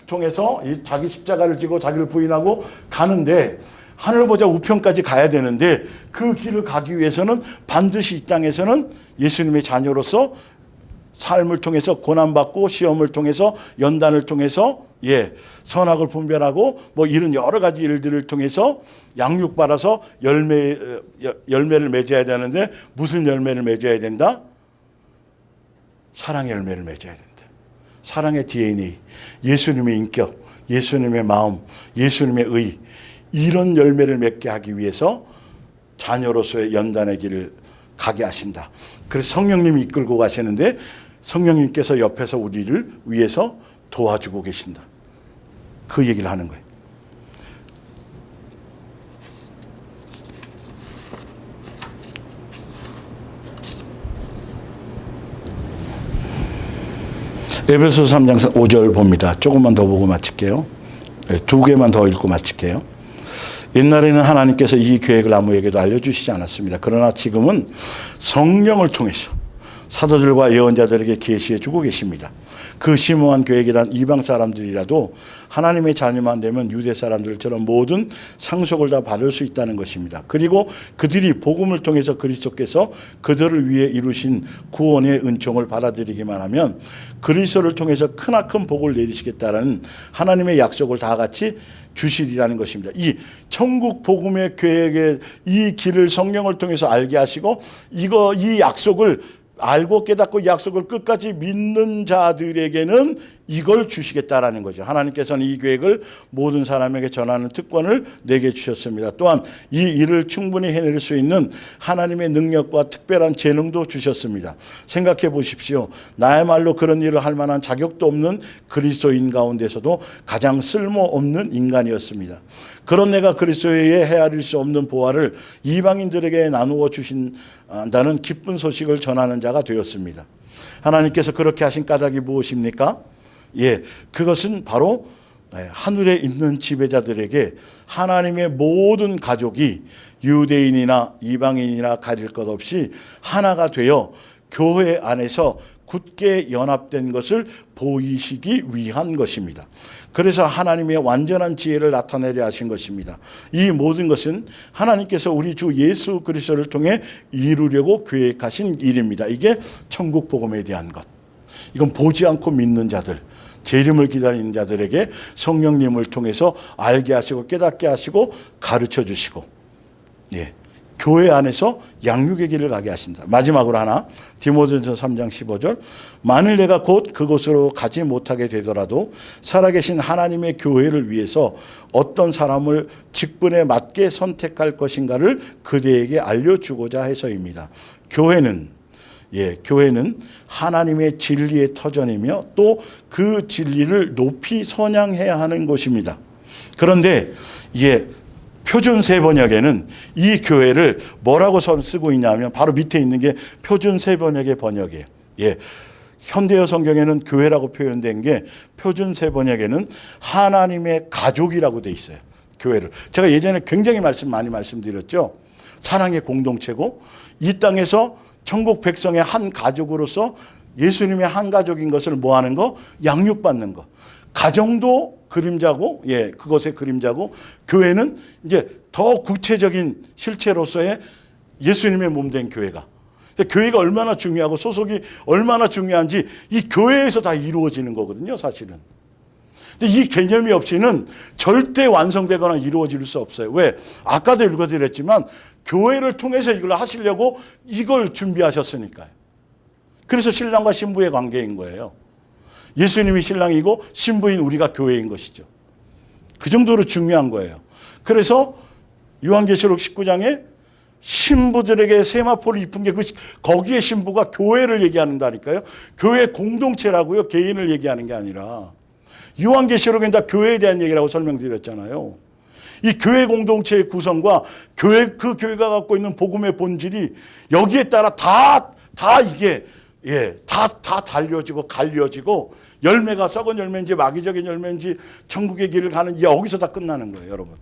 통해서 자기 십자가를 지고 자기를 부인하고 가는데 하늘 보좌 우편까지 가야 되는데 그 길을 가기 위해서는 반드시 이 땅에서는 예수님의 자녀로서 삶을 통해서 고난받고 시험을 통해서 연단을 통해서 선악을 분별하고 이런 여러 가지 일들을 통해서 양육받아서 열매를 맺어야 되는데 무슨 열매를 맺어야 된다? 사랑의 열매를 맺어야 된다. 사랑의 DNA, 예수님의 인격, 예수님의 마음, 예수님의 의 이런 열매를 맺게 하기 위해서 자녀로서의 연단의 길을 가게 하신다. 그래서 성령님이 이끌고 가시는데 성령님께서 옆에서 우리를 위해서 도와주고 계신다. 그 얘기를 하는 거예요. 에베소서 3장 5절 봅니다. 조금만 더 보고 마칠게요. 2개만 더 읽고 마칠게요. 옛날에는 하나님께서 이 계획을 아무에게도 알려주시지 않았습니다. 그러나 지금은 성령을 통해서 사도들과 예언자들에게 계시해 주고 계십니다. 그 심오한 계획이란 이방 사람들이라도 하나님의 자녀만 되면 유대 사람들처럼 모든 상속을 다 받을 수 있다는 것입니다. 그리고 그들이 복음을 통해서 그리스도께서 그들을 위해 이루신 구원의 은총을 받아들이기만 하면 그리스도를 통해서 크나큰 복을 내리시겠다라는 하나님의 약속을 다 같이 주시리라는 것입니다. 이 천국 복음의 계획의 이 길을 성령을 통해서 알게 하시고 이 약속을 알고 깨닫고 이 약속을 끝까지 믿는 자들에게는 이걸 주시겠다라는 거죠. 하나님께서는 이 계획을 모든 사람에게 전하는 특권을 내게 주셨습니다. 또한 이 일을 충분히 해낼 수 있는 하나님의 능력과 특별한 재능도 주셨습니다. 생각해 보십시오. 나야말로 그런 일을 할 만한 자격도 없는 그리스도인 가운데서도 가장 쓸모없는 인간이었습니다. 그런 내가 그리스도에 헤아릴 수 없는 보화를 이방인들에게 나누어 주신다는 기쁜 소식을 전하는 자가 되었습니다. 하나님께서 그렇게 하신 까닭이 무엇입니까? 그것은 바로 하늘에 있는 지배자들에게 하나님의 모든 가족이 유대인이나 이방인이나 가릴 것 없이 하나가 되어 교회 안에서 굳게 연합된 것을 보이시기 위한 것입니다. 그래서 하나님의 완전한 지혜를 나타내려 하신 것입니다. 이 모든 것은 하나님께서 우리 주 예수 그리스도를 통해 이루려고 계획하신 일입니다. 이게 천국 복음에 대한 것. 이건 보지 않고 믿는 자들, 재림을 기다리는 자들에게 성령님을 통해서 알게 하시고 깨닫게 하시고 가르쳐 주시고, 교회 안에서 양육의 길을 가게 하신다. 마지막으로 하나, 디모데전서 3장 15절. 만일 내가 곧 그곳으로 가지 못하게 되더라도 살아계신 하나님의 교회를 위해서 어떤 사람을 직분에 맞게 선택할 것인가를 그대에게 알려주고자 해서입니다. 교회는 하나님의 진리의 터전이며 또 그 진리를 높이 선양해야 하는 곳입니다. 그런데 표준 세번역에는 이 교회를 뭐라고 쓰고 있냐면 바로 밑에 있는 게 표준 세번역의 번역이에요. 현대어 성경에는 교회라고 표현된 게 표준 세번역에는 하나님의 가족이라고 돼 있어요. 교회를. 제가 예전에 굉장히 많이 말씀드렸죠. 사랑의 공동체고 이 땅에서 천국 백성의 한 가족으로서 예수님의 한 가족인 것을 뭐 하는 거? 양육받는 거. 가정도 그림자고, 그것의 그림자고, 교회는 이제 더 구체적인 실체로서의 예수님의 몸된 교회가. 교회가 얼마나 중요하고 소속이 얼마나 중요한지 이 교회에서 다 이루어지는 거거든요, 사실은. 근데 이 개념이 없이는 절대 완성되거나 이루어질 수 없어요. 왜? 아까도 읽어드렸지만 교회를 통해서 이걸 하시려고 이걸 준비하셨으니까요. 그래서 신랑과 신부의 관계인 거예요. 예수님이 신랑이고 신부인 우리가 교회인 것이죠. 그 정도로 중요한 거예요. 그래서 요한계시록 19장에 신부들에게 세마포를 입힌 게 거기에 신부가 교회를 얘기한다니까요. 교회 공동체라고요. 개인을 얘기하는 게 아니라. 요한계시록엔 다 교회에 대한 얘기라고 설명드렸잖아요. 이 교회 공동체의 구성과 그 교회가 갖고 있는 복음의 본질이 여기에 따라 다 이게 다 달려지고 갈려지고 열매가 썩은 열매인지 마귀적인 열매인지 천국의 길을 가는 여기서 다 끝나는 거예요, 여러분.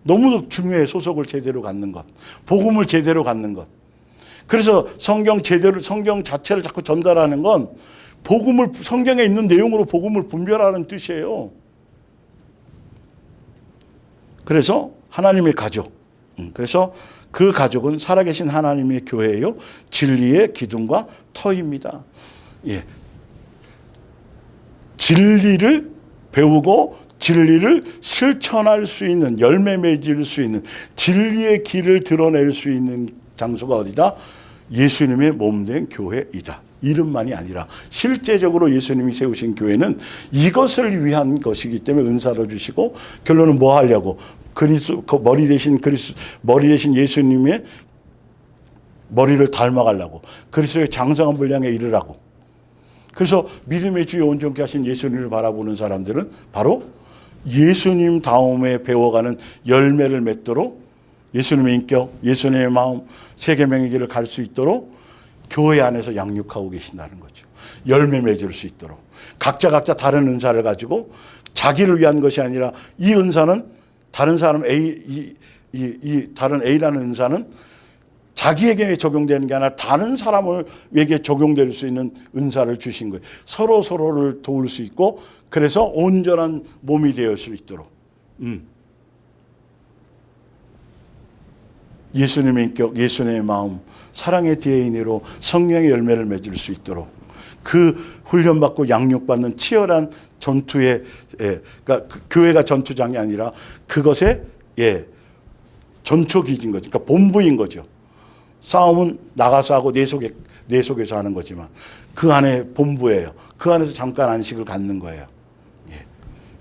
너무 중요해. 소속을 제대로 갖는 것, 복음을 제대로 갖는 것. 그래서 성경 자체를 자꾸 전달하는 건 성경에 있는 내용으로 복음을 분별하는 뜻이에요. 그래서 하나님의 가족. 그래서 그 가족은 살아계신 하나님의 교회예요. 진리의 기둥과 터입니다. 진리를 배우고 진리를 실천할 수 있는, 열매 맺을 수 있는, 진리의 길을 드러낼 수 있는 장소가 어디다? 예수님의 몸된 교회이다. 이름만이 아니라 실제적으로 예수님이 세우신 교회는 이것을 위한 것이기 때문에 은사를 주시고, 결론은 뭐 하려고? 머리 대신 예수님의 머리를 닮아가려고, 그리스도의 장성한 분량에 이르라고. 그래서 믿음의 주에 온전케 하신 예수님을 바라보는 사람들은 바로 예수님 다음에 배워가는 열매를 맺도록, 예수님의 인격, 예수님의 마음, 세계명의 길을 갈 수 있도록 교회 안에서 양육하고 계신다는 거죠. 열매 맺을 수 있도록. 각자 다른 은사를 가지고 자기를 위한 것이 아니라 이 은사는 다른 사람 다른 A라는 은사는 자기에게 적용되는 게 아니라 다른 사람에게 적용될 수 있는 은사를 주신 거예요. 서로를 도울 수 있고, 그래서 온전한 몸이 되어 수 있도록. 예수님의 인격, 예수님의 마음, 사랑의 DNA로 성령의 열매를 맺을 수 있도록 그 훈련받고 양육받는 치열한 전투에, 그러니까 그 교회가 전투장이 아니라 그것의 전초기지인 거죠. 그러니까 본부인 거죠. 싸움은 나가서 하고 내 속에서 하는 거지만 그 안에 본부예요. 그 안에서 잠깐 안식을 갖는 거예요.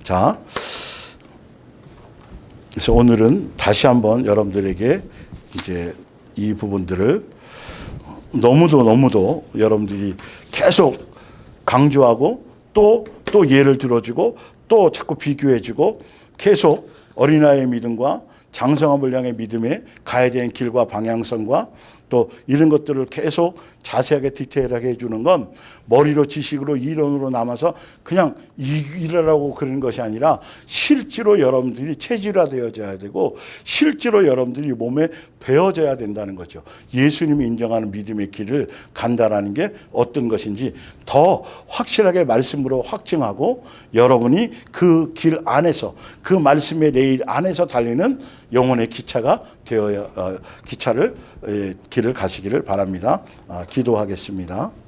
자, 그래서 오늘은 다시 한번 여러분들에게 이제 이 부분들을 너무도 여러분들이 계속 강조하고 또 예를 들어주고 또 자꾸 비교해주고 계속 어린아이의 믿음과 장성한 분량의 믿음에 가야 되는 길과 방향성과 또 이런 것들을 계속 자세하게 디테일하게 해주는 건 머리로 지식으로 이론으로 남아서 그냥 이러라고 그러는 것이 아니라 실제로 여러분들이 체질화되어져야 되고 실제로 여러분들이 몸에 배워져야 된다는 거죠. 예수님이 인정하는 믿음의 길을 간다라는 게 어떤 것인지 더 확실하게 말씀으로 확증하고 여러분이 그 길 안에서 그 말씀의 내일 안에서 달리는 영혼의 기차가 되어야 길을 가시기를 바랍니다. 기도하겠습니다.